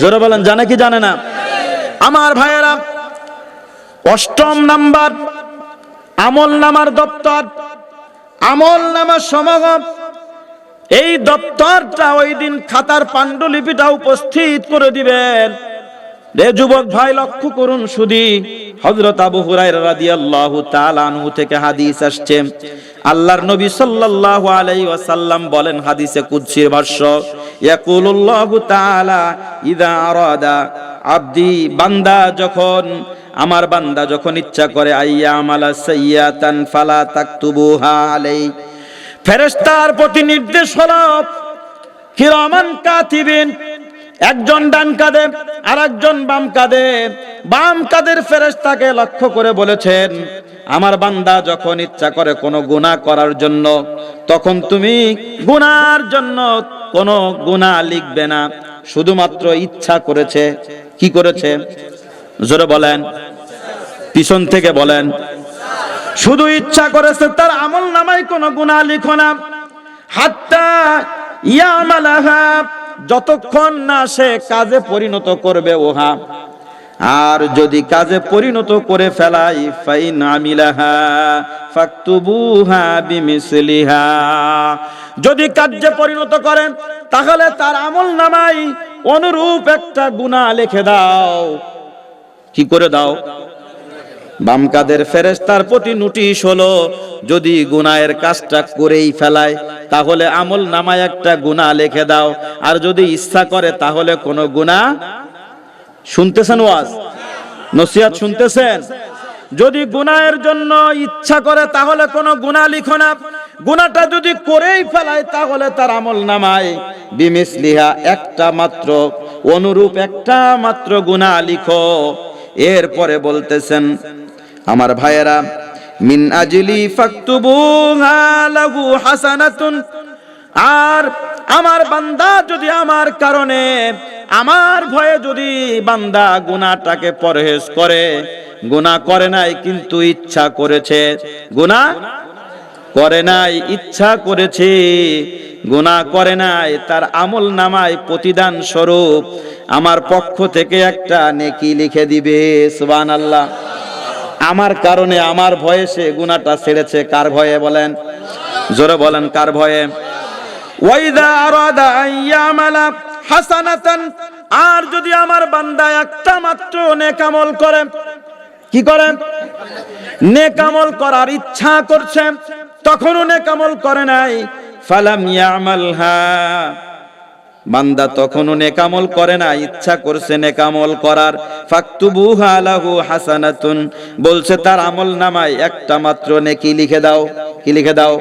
জোরে বলেন, জানে কি জানে না? আমার ভাইয়েরা, 8ম নাম্বার আমলনামার দপ্তর, আমলনামার সমাগম। এই দপ্তরটা ওই দিন খাতার পাণ্ডুলিপিটা উপস্থিত করে দিবেন। রে যুবক ভাই, লক্ষ্য করুন শুধু, হযরত আবু হুরায়রা রাদিয়াল্লাহু তাআলা আনহু থেকে হাদিস আসছে। আল্লাহর নবী সাল্লাল্লাহু আলাইহি ওয়াসাল্লাম বলেন, হাদিসে কুদসির ভাষ্য, ইয়াকুলুল্লাহু তাআলা ইযা আরাদা আবদি, বান্দা যখন, আমার বান্দা যখন ইচ্ছা করে, আইয়ামালা সাইয়াতান ফালা তাকতুবুহা আলাই, ফেরেশতার প্রতি নির্দেশ হলো কিরামান কাতিবিন, একজন ডান কাঁধে আর একজন বাম কাঁধে। বাম কাঁধের ফেরেশতাকে লক্ষ্য করে বলেছেন, আমার বান্দা যখন ইচ্ছা করে কোনো গুনাহ করার জন্য, তখন তুমি গুনার জন্য কোনো গুনাহ লিখবে না, শুধুমাত্র ইচ্ছা করেছে। কি করেছে? জোরে বলেন, পিছন থেকে বলেন। শুধু ইচ্ছা করেছে, তার আমল নামায় কোনো গুনাহ লিখো না। হাত্তা ইয়ামালাহা, যতক্ষণ না সে কাজে পরিণত করবে ওহা। আর যদি কাজে পরিণত করে ফেলাই, ফাইন আমিলাহা ফাকতুবুহা বিমিসলিহা, যদি কাজে পরিণত করেন তাহলে তার আমল নামায় অনুরূপ একটা গুনাহ লিখে দাও। কি করে দাও? বাম কাদের ফেরেশতার প্রতি নোটিশ হলো, যদি গুনাহের কাজটা করেই ফেলায় তাহলে আমল নামায় একটা গুনাহ লিখে দাও, আর যদি ইচ্ছা করে তাহলে কোনো গুনাহ। শুনতেছেন ওয়াজ, নসিহত শুনতেছেন? যদি গুনাহের জন্য ইচ্ছা করে তাহলে কোনো গুনাহ লিখো না, গুনাহটা যদি করেই ফেলায় তাহলে তার আমল নামায় বিমিসলিহা একটা মাত্র অনুরূপ একটা মাত্র গুনাহ লিখো। এরপরে বলতেছেন আমার ভাইয়েরা, মিন আজলি ফাকতুবুহা লাহু হাসানাতুন, আর আমার বান্দা যদি আমার কারণে আমার ভয়ে যদি বান্দা গুনাহটাকে পরহেজ করে, গুনাহ করে নাই কিন্তু ইচ্ছা করেছে, গুনাহ করে নাই ইচ্ছা করেছে, গুনাহ করে নাই, তার আমল নামায় প্রতিদান স্বরূপ আমার পক্ষ থেকে একটা নেকি লিখে দিবে। সুবহানাল্লাহ। আমার কারণে আমার ভয়ে সে গুনাহটা ছেড়েছে। কার ভয়ে বলেন? জোরে বলেন, কার ভয়ে? ওয়াইদা আরাদা আইয়ামালা হাসানাতান, আর যদি আমার বান্দা একটা মাত্র নেক আমল করে, কি করে? নেক আমল করার ইচ্ছা করছে, তখনও নেক আমল করে নাই, ফালাম ইয়ামালহা, বান্দা তখনও নেক আমল করে না, ইচ্ছা করছে নেক আমল করার, ফাকতুবুহা লাহু হাসানাতুন, বলছে তার আমল নামায় একটা মাত্র নেকি লিখে দাও। কি লিখে দাও?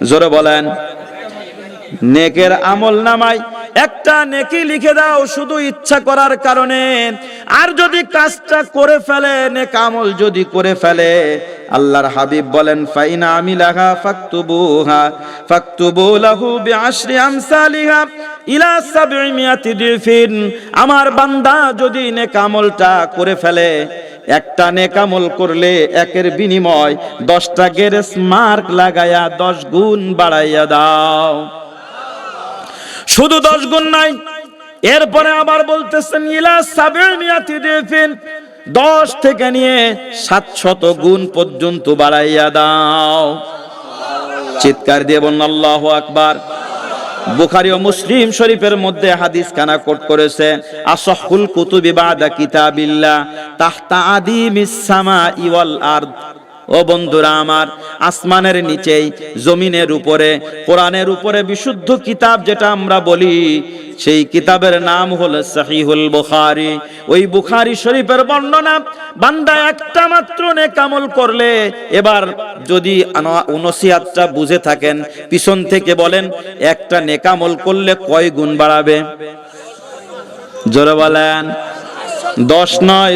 জোরে বলেন। নেকের আমল নামায় একটা নেকি লিখে দাও শুধু ইচ্ছা করার কারণে। আর যদি কাজটা করে ফেলে, নেক আমল যদি করে ফেলে, আল্লাহর হাবিব বলেন ফাইনা আমিলাহা ফাকতুবু লাহু বিআশরি আমসালিহা ইলা 700 দিফিন, আমার বান্দা যদি নেক আমলটা করে ফেলে, একটা নেক আমল করলে একের বিনিময় 10টা গ্রেস মার্ক লাগায়া 10 গুণ বাড়াইয়া দাও। শুধু 10 গুণ নাই, এরপরে আবার বলতেছেন ইলা 700 দিফিন, 10 থেকে নিয়ে 700 গুণ পর্যন্ত বাড়াইয়া দাও। চিৎকার দিয়ে বলুন আল্লাহু আকবার। বুখারী ও মুসলিম শরীফের মধ্যে হাদিস খানা কোট করেছে, আসহুল কুতুবি বাদা কিতাবিল্লাহ তাহতা আদিমিস সামাই ওয়াল আরদ। ও বন্ধুরা আমার, আসমানের নিচেই জমিনের উপরে কোরআনের উপরে বিশুদ্ধ কিতাব যেটা আমরা বলি, সেই কিতাবের নাম হলো সহিহুল বুখারী। ওই বুখারী শরীফের বর্ণনা, বান্দা একটা মাত্র নেক আমল করলে, এবার যদি নসিহতটা বুঝে থাকেন পিছন থেকে বলেন, একটা নেক আমল করলে কয় গুণ বাড়াবে? জোরে বলেন। 10 নয়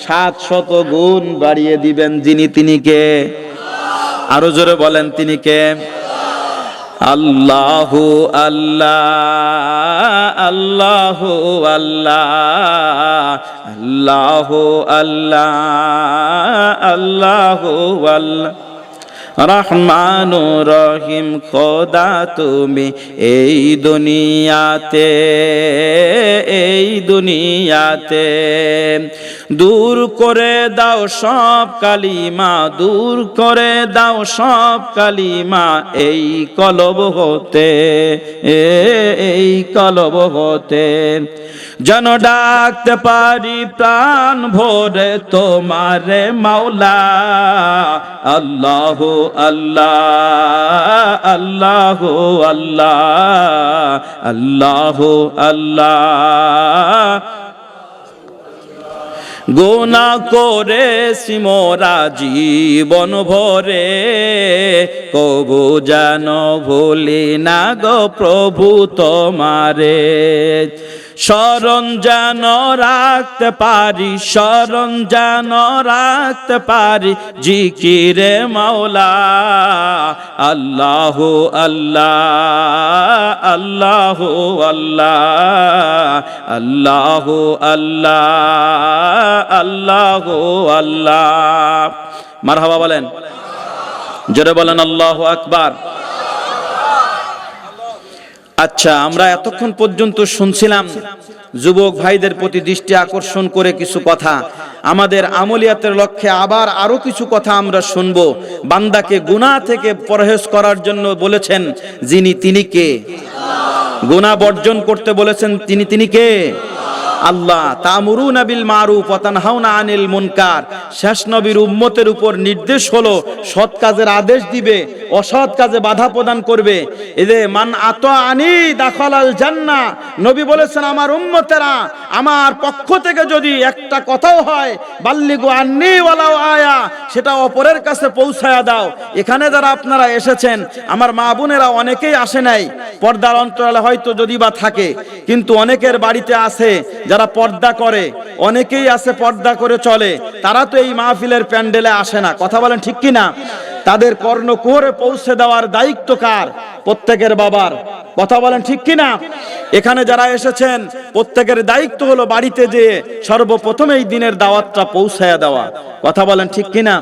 700 গুণ বাড়িয়ে দিবেন। যিনি তিনি কে? আরো জোরে বলেন, তিনি কে? আল্লাহু আল্লাহ আল্লাহু আল্লাহ আল্লাহু আল্লাহ আল্লাহু আল্লাহ রহমানুর রহিম খোদা তুমি এই দুনিয়াতে দূর করে দাও সব কালিমা, দূর করে দাও সব কালিমা এই কলব হতে, এই কলব হতে, যেন ডাকতে পারি প্রাণ ভরে তোমারে মাওলা। আল্লাহু আল্লাহ আল্লাহু আল্লাহ আল্লাহু আল্লাহ। গুনাহ করেছি মোরা জীবন ভরে, কবু যেন ভুলি না গো প্রভু তোমারে। শরণ যেন রাখতে পারি, শরণ যেন রাখতে পারি জিকিরে মাওলা। আল্লাহু আল্লাহ আল্লাহু আল্লাহ আল্লাহু আল্লাহ আল্লাহু আল্লাহ। মারহাবা বলেন, জোরে বলেন আল্লাহু আকবার। আচ্ছা, আমরা এতক্ষণ পর্যন্ত শুনছিলাম যুবক ভাইদের প্রতি দৃষ্টি আকর্ষণ করে কিছু কথা। আমাদের আমলিয়াতের লক্ষ্যে আবার আরো কিছু কথা আমরা শুনবো। বান্দাকে গুনাহ থেকে পরহেজ করার জন্য বলেছেন যিনি তিনি কে? গুনাহ বর্জন করতে বলেছেন তিনি কে? আল্লাহ। তা'মুরুনা বিল মারুফ ওয়া তানহাউনা আনিল মুনকার, শেষ নবীর উম্মতের উপর নির্দেশ হলো সৎ কাজের আদেশ দিবে, অসৎ কাজে বাধা প্রদান করবে। এই যে মান আতাআনি দাখালাল জান্নাহ, নবী বলেছেন আমার উম্মতেরা আমার পক্ষ থেকে যদি একটা কথাও হয় বাল্লিগু আন্নি ওয়ালাউ আয়া, সেটা অপরের কাছে পৌঁছায়া দাও। এখানে যারা আপনারা এসেছেন আমার মা বোনেরা অনেকেই আসে নাই, পর্দার অন্তরালে হয়তো যদি বা থাকে, কিন্তু অনেকের বাড়িতে আছে যারা পর্দা করে, অনেকেই আছে পর্দা করে চলে, তারা তো এই মাহফিলের প্যান্ডেলে আসে না। কথা বলেন ঠিক কি না? তাদের কর্ণকুহরে পৌঁছে দেওয়ার দায়িত্ব কার? প্রত্যেকের বাবার। কথা বলেন ঠিক কি না? এখানে যারা এসেছেন প্রত্যেকের দায়িত্ব হলো বাড়িতে যেয়ে সর্বপ্রথম এই দিনের দাওয়াতটা পৌঁছায়া দেওয়া। কথা বলেন ঠিক কি না?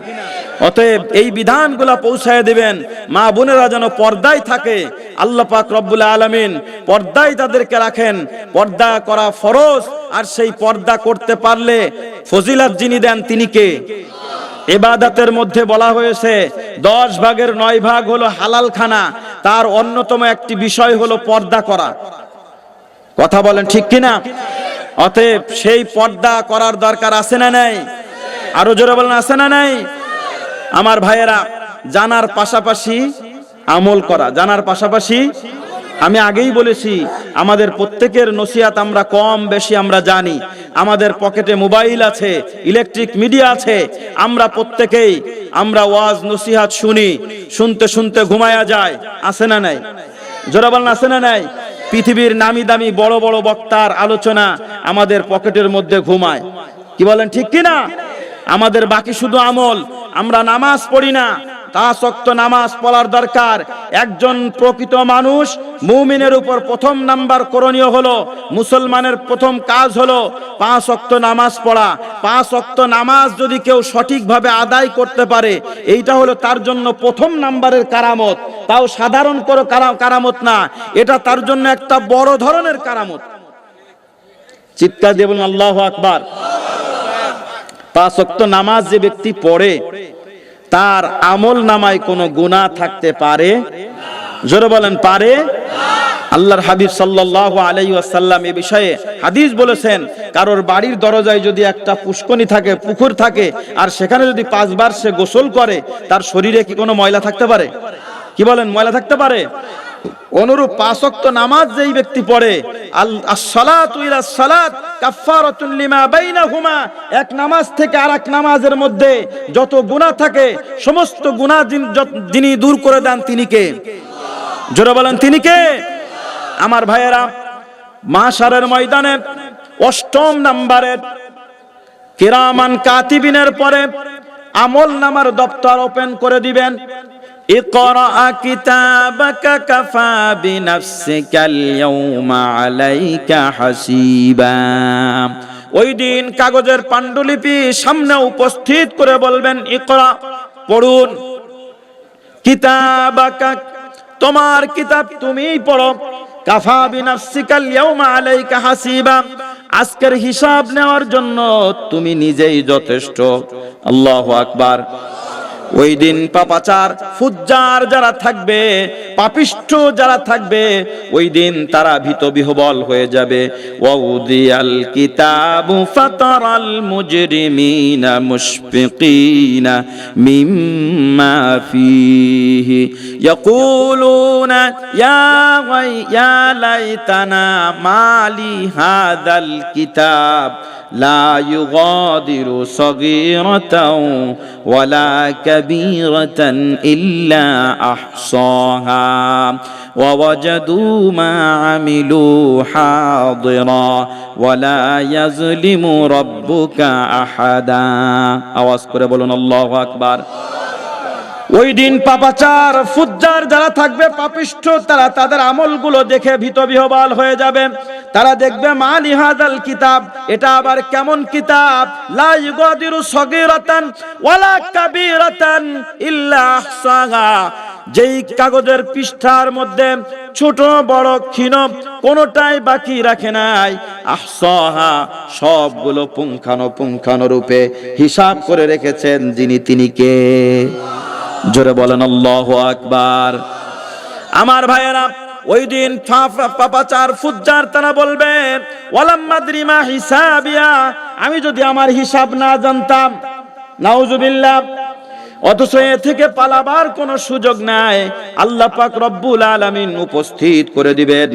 অতএব এই বিধানগুলা পৌঁছায় দিবেন, মা বোনেরা যেন পর্দায় থাকে। আল্লাহ পাক রব্বুল আলামিন পর্দায় তাদেরকে রাখেন। পর্দা করা ফরজ, আর সেই পর্দা করতে পারলে ফজিলত যিনি দেন তিনি কে? ইবাদতের মধ্যে বলা হয়েছে 10 ভাগের 9 ভাগ হলো হালাল খানা, তার অন্যতম একটি বিষয় হলো পর্দা করা। কথা বলেন ঠিক কিনা? অতএব সেই পর্দা করার দরকার আছে না নাই? আরো জোরে বলেন আছে না নাই? আমার ভাইয়েরা, জানার পাশাপাশি আমল করা, জানার পাশাপাশি, আমি আগেই বলেছি আমাদের প্রত্যেকের নসিহত আমরা কম বেশি আমরা জানি। আমাদের পকেটে মোবাইল আছে, ইলেকট্রিক মিডিয়া আছে, আমরা প্রত্যেকেই আমরা ওয়াজ নসিহত শুনি, শুনতে শুনতে ঘুমায়া যায়। আছে না নাই? জোরে বলেন আছে না নাই? পৃথিবীর নামি দামি বড় বড় বক্তার আলোচনা আমাদের পকেটের মধ্যে ঘুমায়। কি বলেন ঠিক কি না? আমাদের বাকি শুধু আমল। আমরা নামাজ পড়ি না, 5 ওয়াক্ত নামাজ পড়ার দরকার। একজন প্রকৃত মানুষ মুমিনের উপর প্রথম নাম্বার করণীয় হলো, মুসলমানের প্রথম কাজ হলো 5 ওয়াক্ত নামাজ পড়া। 5 ওয়াক্ত নামাজ যদি কেউ সঠিকভাবে আদায় করতে পারে, এইটা হলো তার জন্য প্রথম নাম্বারের কারামত। তাও সাধারণ কোনো কারামত না, এটা তার জন্য একটা বড় ধরনের কারামত। চিৎকার দিয়ে বলুন আল্লাহু আকবার। 5 ওয়াক্ত নামাজ যে ব্যক্তি পড়ে তার আমল নামায় কোনো গুনাহ থাকতে পারে? জোরে বলেন পারে? আল্লাহর হাবিব সাল্লাল্লাহু আলাইহি ওয়াসাল্লাম এই বিষয়ে হাদিস বলেছেন, কারোর বাড়ির দরজায় যদি একটা পুষ্করণী থাকে, পুকুর থাকে, আর সেখানে যদি 5 বার সে গোসল করে, তার শরীরে কি কোনো ময়লা থাকতে পারে? কি বলেন, ময়লা থাকতে পারে? অনুরূপ 5 ওয়াক্ত নামাজ যেই ব্যক্তি পড়ে, আস-সালাতু ইলাস সালাত কাফফারাতুন লিমা বাইনাহুমা, এক নামাজ থেকে আরেক নামাজের মধ্যে যত গুনাহ থাকে সমস্ত গুনাহ যিনি দূর করে দেন তিনি কে? জোরে বলেন তিনি কে? আমার ভাইয়েরা, মাশারের ময়দানে 8ম নাম্বারের কিরামান কাতিবিনের পরে আমল নামার দপ্তর ওপেন করে দিবেন। ইকরা কিতাবাকা কাফা বিনাফসিকাল ইয়াউমা আলাইকা হাসিবা। ওই দিন কাগজের পাণ্ডুলিপি সামনে উপস্থিত করে বলবেন, ইকরা, পড়ুন, কিতাবাকা, তোমার কিতাব তুমিই পড়ো, কাফা বিনাফসিকাল ইয়াউমা আলাইকা হাসিবা, আজকের হিসাব নেওয়ার জন্য তুমি নিজেই যথেষ্ট। আল্লাহু আকবার। ওই দিন পাপাচার ফুজ্জার যারা থাকবে, পাপিষ্ঠ যারা থাকবে, ওই দিন তারা ভীত বিহ্বল হয়ে যাবে। ওয়াউদিয়াল কিতাবু ফাতারাল মুজরিমিনা মুশফিকিনা মিম্মা ফীহি ইয়াকুলুনা ইয়া লাইতানা মালি হাদাল কিতাব লা ইউগাদিরু সগীরাতাও ওয়ালা কাবীরাতান ইল্লা আহসাহা ওয়া ওয়াজাদু মা আমিলু হাদিরা ওয়ালা ইয়াজলিমু রাব্বুকা আহাদা। আওয়াজ করে বলুন আল্লাহু আকবার। ওই দিন পাপাচার ফুজ্জার যারা থাকবে, পাপিষ্ঠ, তারা তাদের আমলগুলো দেখে ভীত বিহ্বল হয়ে যাবে। তারা দেখবে মালি হাদাল কিতাব, এটা আবার কেমন কিতাব, লা ইউগাদিরু সগীরাতান ওয়ালা কাবীরাতান ইল্লা আহসাহা, যেই কাগজের পৃষ্ঠার মধ্যে ছোট বড় ক্ষীণ কোনোটাই বাকি রাখে নাই। আহসাহা, সবগুলো পুঙ্খানুপুঙ্খানুরূপে হিসাব করে রেখেছেন যিনি, তিনি কে? জোরে বলেন আল্লাহু আকবার। আমার ভাইয়েরা, ওই দিন পাপাচার ফুজ্জার তারা বলবে ওয়ালাম মাদরি মা হিসাবিয়া, আমি যদি আমার হিসাব না জানতাম, নাউজুবিল্লাহ। অথচ এ থেকে পালাবার কোনো সুযোগ নাই। আল্লাহ পাক রব্বুল আলামিন উপস্থিত করে দিবেন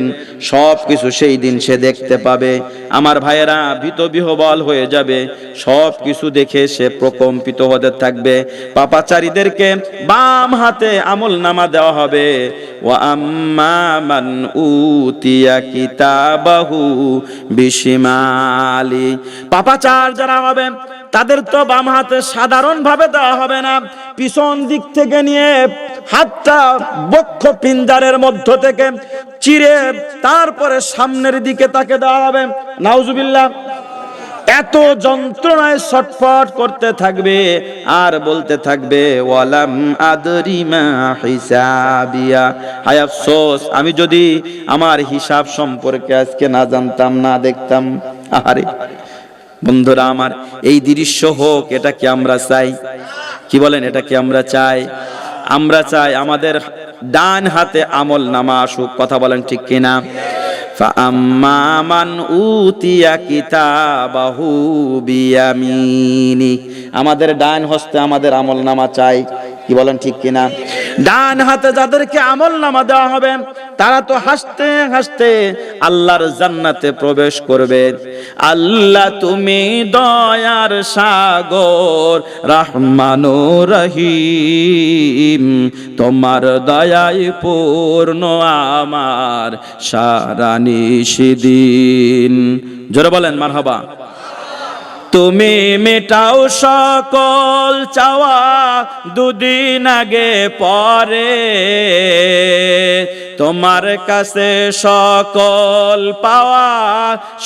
সব কিছু, সেই দিন সে দেখতে পাবে। আমার ভাইয়েরা ভীত বিহ্বল হয়ে যাবে, সব কিছু দেখে সে প্রকম্পিত হতে থাকবে। পাপাচারীদেরকে বাম হাতে আমল নামা দেওয়া হবে। ওয়া আম্মা মান উতিয়া কিতাবাহু বিশিমালি, পাপাচার যারা হবে তাদের তো বাম হাতে সাধারণ ভাবে দেওয়া হবে না, পিছন দিক থেকে নিয়ে হাতটা বক্ষ পিঞ্জারের মধ্য থেকে চিরে তারপরে সামনের দিকে তাকে দেওয়া হবে। নাউজুবিল্লাহ। এত যন্ত্রণায় ছটফট করতে থাকবে আর বলতে থাকবে ওয়ালাম আদরি মা হিসাবিয়া, হায় আফসোস, আমি যদি আমার হিসাব সম্পর্কে আজকে না জানতাম, না দেখতাম। আরে বন্ধুরা আমার, এই দৃশ্য হোক, এটা কি আমরা চাই? কি বলেন, এটা কি আমরা চাই? আমরা চাই আমাদের ডান হাতে আমল নামা আসুক। কথা বলেন ঠিক কিনা? ফাআম্মা মান উতিয়া কিতাবাহু বিয়ামিনি, আমাদের ডান হস্তে আমাদের আমল নামা চাই। কি বলেন ঠিক কিনা? ডান হাতে যাদেরকে আমল নামা দেওয়া হবে তারা তো হাসতে হাসতে আল্লাহর জান্নাতে প্রবেশ করবে। আল্লাহ তুমি দয়ার সাগর, রহমানুর রহিম, তোমার দয়ায় পূর্ণ আমার সারা নিশিদিন। জোরে বলেন মারহাবা। তুমি মেটাও সকল চাওয়া, দুদিন আগে পরে তোমার কাছে সকল পাওয়া,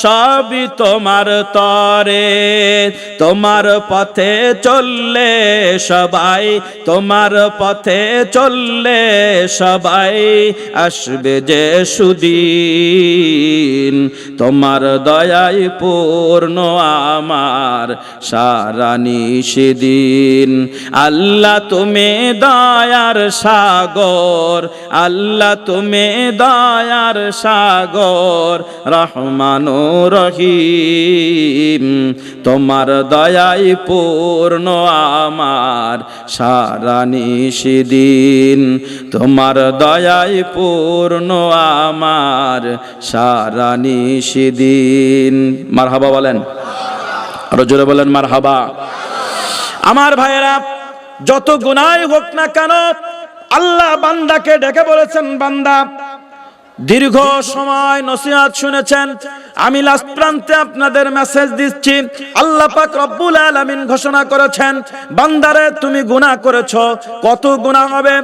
সবই তোমার তরে। তোমার পথে চললে সবাই, তোমার পথে চললে সবাই, আসবে যে সুদিন, তোমার দয়ায় পূর্ণ আমার সারা নিশিদিন। আল্লাহ তুমি দয়ার সাগর, আল্লাহ তুমি দয়ার সাগর, রহমানুর রহিম, তোমার দয়ায় পূর্ণ আমার সারা নিশিদিন, তোমার দয়ায় পূর্ণ আমার সারা নিশিদিন। মারহাবা বলেন, আরো জোরে বলেন মারহাবা। আমার ভাইয়েরা, যত গুনাহ হোক না কেন, আল্লাহ বান্দাকে ডেকে বলেছেন, বান্দা দীর্ঘ সময় নসিহত শুনেছেন, আমি লাস্ট প্রান্তে আপনাদের মেসেজ দিচ্ছি। আল্লাহ পাক রব্বুল আলামিন ঘোষণা করেছেন, বান্দারে তুমি গুনাহ করেছো, কত গুনাহ হবে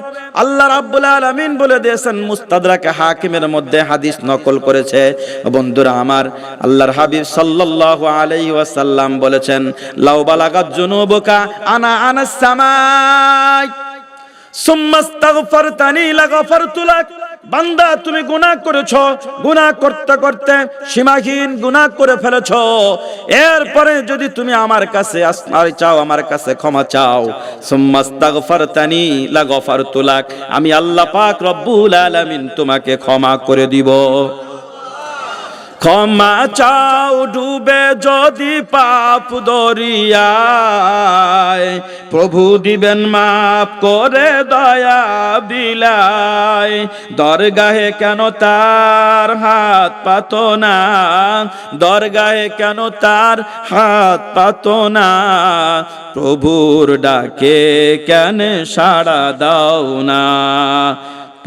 আল্লাহ রাব্বুল আলামিন বলে দিয়েছেন। মুস্তাদরাকে হাকিমের মধ্যে হাদিস নকল করেছে। বন্ধুরা আমার, আল্লাহর হাবিব সাল্লাল্লাহু আলাইহি ওয়াসাল্লাম বলেছেন, লাউ বালাগাত জুনুবুকা আনাস সামাই সুম্মা আস্তাগফারতানি লাগাফারতু লাক। বান্দা তুমি গুনাহ করেছো, গুনাহ করতে করতে সীমাহীন গুনাহ করে ফেলেছো, এরপরে যদি তুমি আমার কাছে আসমার চাও, আমার কাছে ক্ষমা চাও, সুম্মা আস্তাগফারতানি লাগাফারতু লাক, আমি আল্লাহ পাক রব্বুল আলামিন তোমাকে ক্ষমা করে দিব। ক্ষমা চাও ডুবে যদি পাপ দরিয়ায়, প্রভু দিবেন মাফ করে দয়া বিলায়। দরগাহে কেন তার হাত পাতো না, দরগাহে কেন তার হাত পাতো না, প্রভুর ডাকে কেন সাড়া দাও না,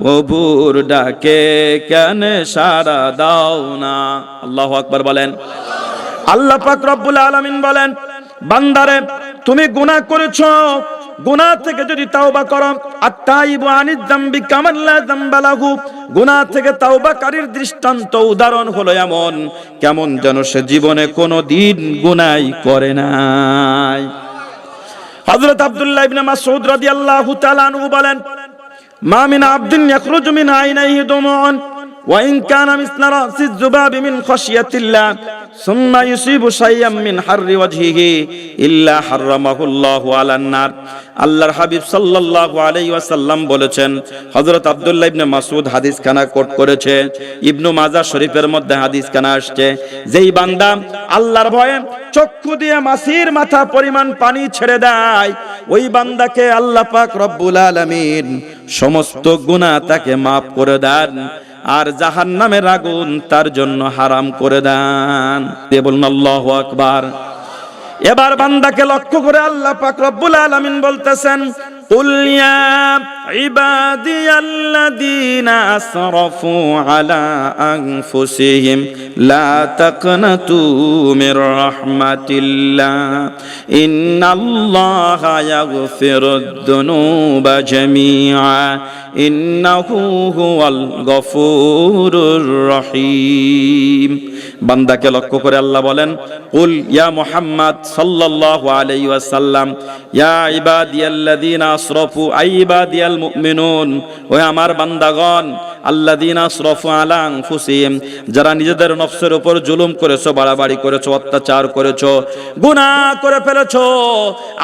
প্রভুর ডাকে কেন সাড়া দাও না। আল্লাহু আকবার বলেন। আল্লাহ পাক রব্বুল আলামিন বলেন, বান্দারে তুমি গুনাহ করেছো, গুনাহ থেকে যদি তাওবা করো, আত-তাইবু আনিয যামবি কামান লা যামবা লাহু, গুনাহ থেকে তাওবাকারীর দৃষ্টান্ত উদাহরণ হলো এমন, কেমন যেন সে জীবনে কোনো দিন গুনাহই করে নাই। হযরত আব্দুল্লাহ ইবনে মাসউদ রাদিয়াল্লাহু তাআলা আনহু বলেন, মা মিন আবদিন ইয়াখরুজু মিন আইনাইহি দুমুউন ওয়া ইন কানা মিসলা রাসিয যুবাবি মিন খাশিয়াতিল্লাহ, সুম্মা ইউসিবু শাইয়াম মিন হাররি ওয়াজহিহি ইল্লা হারামাহুল্লাহু আলান নার। আল্লাহর হাবিব সাল্লাল্লাহু আলাইহি ওয়াসাল্লাম বলেছেন, হযরত আব্দুল্লাহ ইবনে মাসউদ হাদিস খানা কোট করেছে, ইবনু মাজাহ শরীফের মধ্যে হাদিস খানা আসছে, যেই বান্দা আল্লাহর ভয়ে চক্ষু দিয়ে মাছির মাথা পরিমাণ পানি ছেড়ে দেয়, ওই বান্দাকে আল্লাহ পাক রব্বুল আলামিন সমস্ত গুনাহ তাকে মাফ করে দেন আর জাহান্নামের আগুন তার জন্য হারাম করে দেন। বলুন আল্লাহু আকবার। এবার বান্দাকে লক্ষ্য করে আল্লাহ পাক রব্বুল আলামিন বলতেছেন, কুল ইয়া ইবাদিয়াল্লাযীনা আসরাফু আলা আনফুসিহিম লা তাকনাতু মির রাহমাতিল্লাহ ইন্নাল্লাহা ইয়াগফিরুদ যুনুবা জামিআ ইন্নাহু হুয়াল গফুরুর রহিম। বান্দাকে লক্ষ্য করে আল্লাহ বলেন, কুল ইয়া মুহাম্মদ সাল্লাল্লাহু আলাইহি ওয়াসাল্লাম, ইয়া ইবাদিয়াল্লাযীনা আসরাফু আই ইবাদিয়াল মুমিনুন, ও আমার বান্দাগণ, আল্লাযীনা আসরাফু আলা আনফুসিহিম, যারা নিজেদের নফসের উপর জুলুম করেছো, বাড়াবাড়ি করেছো, অত্যাচার করেছো, গুনাহ করে ফেলেছো,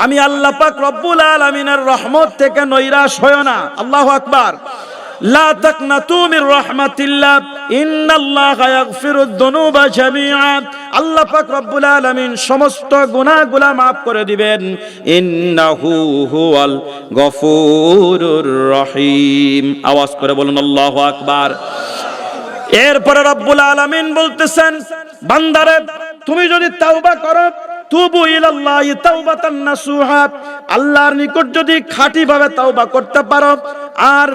আমি আল্লাহ পাক রব্বুল আলামিনের রহমত থেকে নৈরাশ হয়ো না। আল্লাহু আকবার। লা তাকনাতু মির রাহমাতিল্লাহ ইন্নাল্লাহা ইয়াগফিরুদ যুনুবা জামিআ, আল্লাহ পাক রব্বুল আলামিন সমস্ত গুনাহগুলো maaf করে দিবেন। ইন্নাহু হুয়াল গফুরুর রহিম। আওয়াজ করে বলুন আল্লাহু আকবার। এরপরে রব্বুল আলামিন বলতেছেন, বান্দারে তুমি যদি তওবা করো, তুবু ইলাল্লাহি তাওবাতান নাসুহা, আল্লাহর নিকট যদি খাঁটি ভাবে তওবা করতে পারো, আর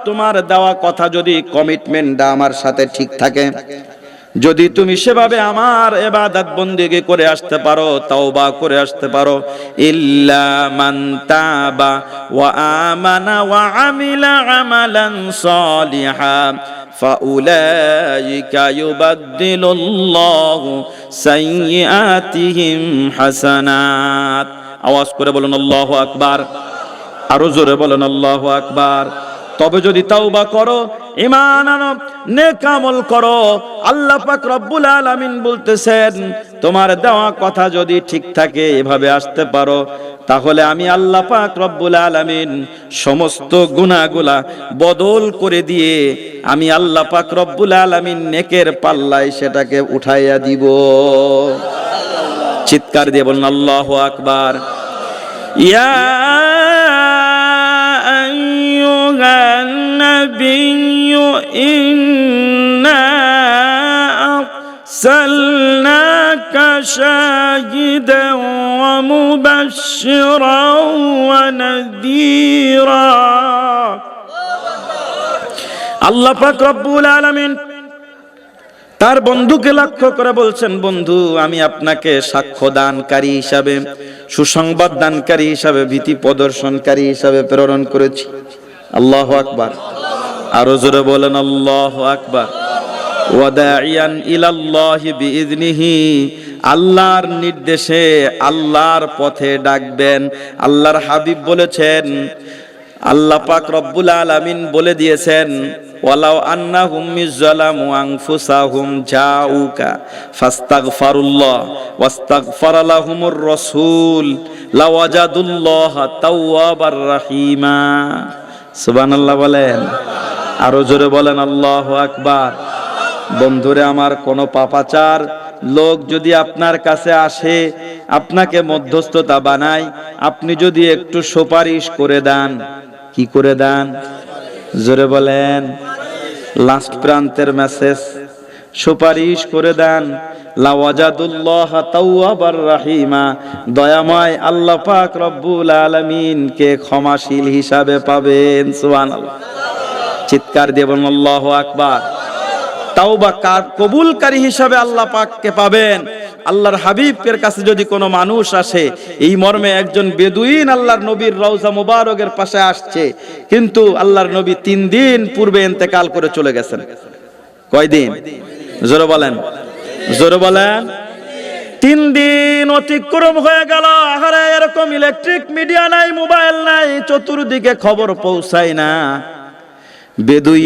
তোমার দেওয়া কথা যদি কমিটমেন্টটা আমার সাথে ঠিক থাকে, যদি তুমি সেভাবে আমার ইবাদত বন্দেগী করে আসতে পারো, তওবা করে আসতে পারো, ইল্লা মান তাবা ওয়া আমানা ওয়া আমিলা আমালান সালিহান ফাউলাইকা ইউবাদদিলুল্লাহু সাইয়্যাতিহিম হাসানাত। আওয়াজ করে বলুন আল্লাহু আকবার। আরো জোরে বলেন আল্লাহু আকবার। তবে যদি তওবা করো, ঈমান আনো, নেক আমল করো, আল্লাহ পাক রব্বুল আলামিন বলতেছেন, তোমার দেওয়া কথা যদি ঠিক থাকে, এভাবে আসতে পারো, তাহলে আমি আল্লাহ পাক রব্বুল আলামিন সমস্ত গুনাহগুলা বদল করে দিয়ে আমি আল্লাহ পাক রব্বুল আলামিন নেকের পাল্লায় সেটাকে উঠাইয়া দিব। চিৎকার দিয়ে বলুন আল্লাহু আকবার। ইয়া আইয়ুহান নাবিয়্যু ইন্না আরসালনাকা শাহিদান ওয়া মুবাশশিরান ওয়া নাযীরা। আল্লাহ পাক রব্বুল আলামিন তার বন্ধুকে লক্ষ্য করে বলছেন, বন্ধু আমি আপনাকে সাক্ষ্য দানকারী হিসাবে, সুসংবাদ দানকারী হিসাবে, ভীতি প্রদর্শনকারী হিসাবে প্রেরণ করেছি। আল্লাহু আকবার। আরো জোরে বলেন আল্লাহু আকবার। ওয়া দাইয়ান ইলাল্লাহি বিইذনিহি, আল্লাহর নির্দেশে আল্লাহর পথে ডাকবেন। আল্লাহর হাবিব বলেছেন, আল্লাহ পাক রব্বুল আলামিন বলে দিয়েছেন, ওয়ালাউ আন্নাহুম ইযলামু আনফুসাহুম জাউকা ফাস্তাগফিরুল্লাহ ওয়াস্তাগফারা লাহুমুর রাসূল লাওয়াজাদুল্লাহা তাওয়াবার রহিমা। সুবহানাল্লাহ বলেন। আরো জোরে বলেন আল্লাহু আকবার। বন্ধুরে আমার, কোন পাপাচার লোক যদি আপনার কাছে আসে, আপনাকে মধ্যস্থতা বানায়, আপনি যদি একটু সুপারিশ করে দেন, কি করে দেন? জোরে বলেন। লাস্ট প্রান্তের মেসেজ, সুপারিশ করে দেন, লাওয়াজাদুল্লাহ তাওয়াবার রহিমা, দয়াময় আল্লাহ পাক রব্বুল আলামিন কে ক্ষমাশীল হিসাবে পাবেন। সুবহানাল্লাহ। চিৎকার দিয়ে বলুন আল্লাহু আকবার। তাওবা কবুলকারী হিসাবে আল্লাহ পাককে পাবেন। আল্লাহর হাবিবের কাছে যদি কোনো মানুষ আসে, এই মর্মে একজন বেদুইন আল্লাহর নবীর রওজা মুবারকের পাশে আসছে, কিন্তু আল্লাহর নবী 3 দিন পূর্বে ইন্তেকাল করে চলে গেছেন। কয়দিন? জোরে বলেন, জোরে বলেন। 3 দিন অতিক্রম হয়ে গেল। আরে এরকম ইলেকট্রিক মিডিয়া নাই, মোবাইল নাই, চতুর্দিকে খবর পৌঁছায় না। বেদুইন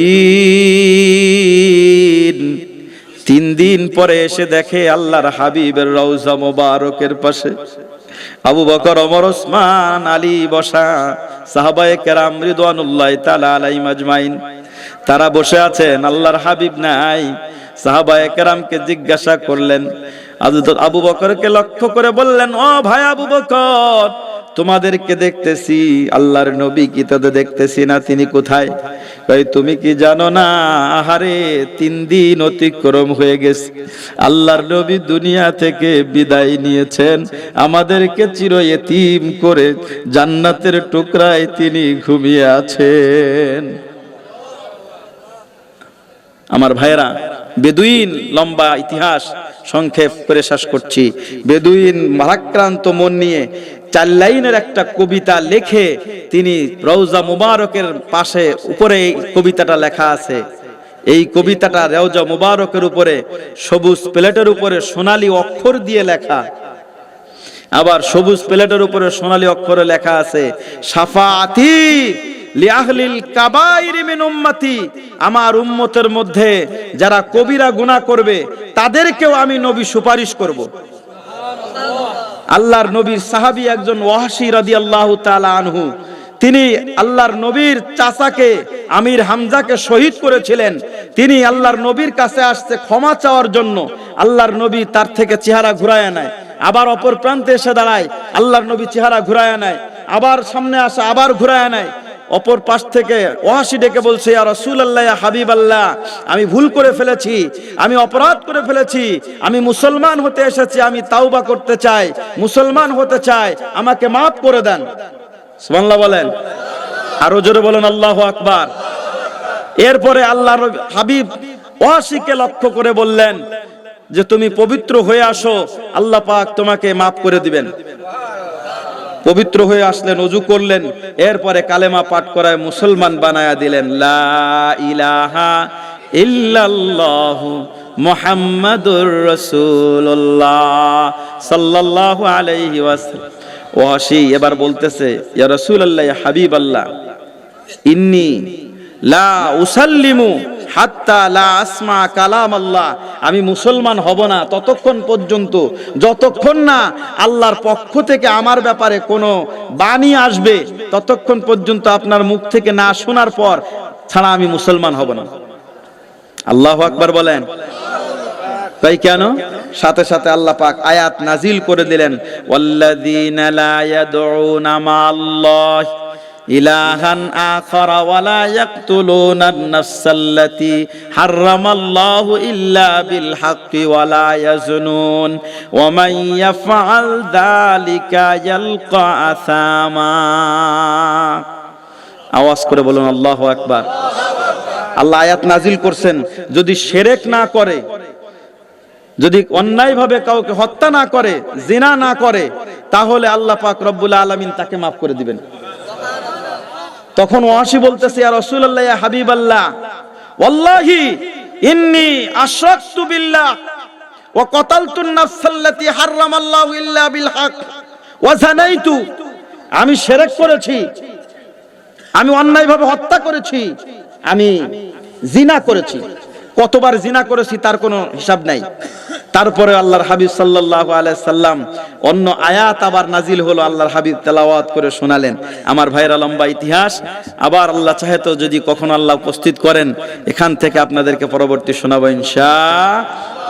3 দিন পরে এসে দেখে আল্লাহর হাবিবের রওজা মোবারকের পাশে আবু বকর, ওমর, ওসমান, আলী বসা, সাহাবায়ে কেরাম রিদওয়ানুল্লাহি তাআলা আলাইহিম আজমাইন, তারা বসে আছেন, আল্লাহর হাবিব নাই। সাহাবায়ে কেরামকে জিজ্ঞাসা করলেন, হযরত আবু বকরকে লক্ষ্য করে বললেন, ও ভাই আবু বকর, তোমাদেরকে দেখতেছি, আল্লাহর নবী কি তাদের দেখতেছি না, তিনি কোথায়? কই তুমি কি জানো না, আহারে 3 দিন অতিক্রম হয়ে গেছে, আল্লাহর নবী দুনিয়া থেকে বিদায় নিয়েছেন, আমাদেরকে চির ইতিম করে জান্নাতের টুকরায় তিনি ঘুমিয়ে আছেন। আমার ভাইরা, বেদুইন, লম্বা ইতিহাস সংক্ষেপ করে শেষ করছি। বেদুইন ভারাক্রান্ত মন নিয়ে 4 লাইনের একটা কবিতা লিখে তিনি রওজা মুবারকের পাশে, উপরে এই কবিতাটা লেখা আছে। এই কবিতাটা রওজা মুবারকের উপরে সবুজ প্লেটের উপরে সোনালী অক্ষর দিয়ে লেখা, আবার সবুজ প্লেটের উপরে সোনালী অক্ষরে লেখা আছে, শাফাআতি লিআহলিল কাবাইর মিন উম্মতি, আমার উম্মতের মধ্যে যারা কবিরা গুনাহ করবে তাদেরকেও আমি নবী সুপারিশ করব। আল্লাহর নবীর সাহাবী একজন ওয়াহশী রাদিয়াল্লাহু তাআলা আনহু, তিনি আল্লাহর নবীর চাচাকে আমির হামজাকে শহীদ করেছিলেন। তিনি আল্লাহর নবীর কাছে আসছে ক্ষমা চাওয়ার জন্য। আল্লাহর নবী তার থেকে চেহারা ঘুরায় নেয়, আবার অপর প্রান্তে এসে দাঁড়ায়, আল্লাহর নবী চেহারা ঘুরায় নেয়, আবার সামনে আসে, আবার ঘুরায় নেয়। অপর পাশ থেকে ওয়াহশী ডেকে বলছে, ইয়া রাসূলুল্লাহ, ইয়া হাবিবাল্লাহ, আমি ভুল করে ফেলেছি, আমি অপরাধ করে ফেলেছি, আমি মুসলমান হতে এসেছি, আমি তাওবা করতে চাই, মুসলমান হতে চাই, আমাকে মাফ করে দেন। সুবহানাল্লাহ বলেন, আরো জোরে বলেন আল্লাহু আকবার। এরপরে আল্লাহর হাবিব ওয়াহশীকে লক্ষ্য করে বললেন যে তুমি পবিত্র হয়ে আসো, আল্লাহ পাক তোমাকে মাফ করে দিবেন। পবিত্র হয়ে আসলেন, ওযু করলেন, এরপরে কালেমা পাঠ করায় মুসলমান বানায়া দিলেন, লা ইলাহা ইল্লাল্লাহু মুহাম্মাদুর রাসূলুল্লাহ সাল্লাল্লাহু আলাইহি ওয়াসাল্লাম। ওয়াহশী এবার বলতেছে, ইয়া রাসূলুল্লাহ, ইয়া হাবিবাল্লাহ, ইন্নী লা উসাল্লিমু হাত্তা লা আসমা কালাম আল্লাহ, আমি মুসলমান হব না ততক্ষণ পর্যন্ত যতক্ষণ না আল্লাহর পক্ষ থেকে আমার ব্যাপারে কোনো বাণী আসবে, ততক্ষণ পর্যন্ত আপনার মুখ থেকে না শোনার পর ছাড়া আমি মুসলমান হব না। আল্লাহু আকবার বলেন। তাই কেন? সাথে সাথে আল্লাহ পাক আয়াত নাজিল করে দিলেন, ওয়াল্লাযীনা লা ইয়াদউনা মা'আল্লাহ ইলাহান আখারা ওয়া লা ইয়াকতুলুনা আন-নাফসাল্লাতী হারামাল্লাহু ইল্লা বিল হাক্কি ওয়া লা ইয়াজনুন ওয়া মান ইয়াফআল যালিকা ইয়ালকা আসামা। আওয়াজ করে বলুন আল্লাহু আকবার। আল্লাহ আয়াত নাজিল করছেন, যদি শিরক না করে, যদি অন্যায়ভাবে কাউকে হত্যা না করে, জিনা না করে, তাহলে আল্লাহ পাক রব্বুল আলামিন তাকে মাফ করে দিবেন। তখন ওয়াহশী বলতেছে, ইয়া রাসূলুল্লাহ, ইয়া হাবিবাল্লাহ, ওয়াল্লাহি ইন্নী আশরাকতু বিল্লাহ ওয়া কাতালতুন নাফসাল্লাতী হারামাল্লাহু ইল্লা বিল হক ওয়া যানাইতু, আমি শিরক করেছি, আমি অন্যায়ভাবে হত্যা করেছি, আমি জিনা করেছি। কতবার জিনা করেছি তার কোনো হিসাব নাই। তারপরে আল্লাহর হাবিব সাল্লাল্লাহু আলাইহি সাল্লাম অন্য আয়াত আবার নাজিল হলো, আল্লাহর হাবিব তেলাওয়াত করে শোনালেন। আমার ভাইরা, লম্বা ইতিহাস, আবার আল্লাহ চাহে তো যদি কখনো আল্লাহ উপস্থিত করেন, এখান থেকে আপনাদেরকে পরবর্তী শোনাবো ইনশাআল্লাহ।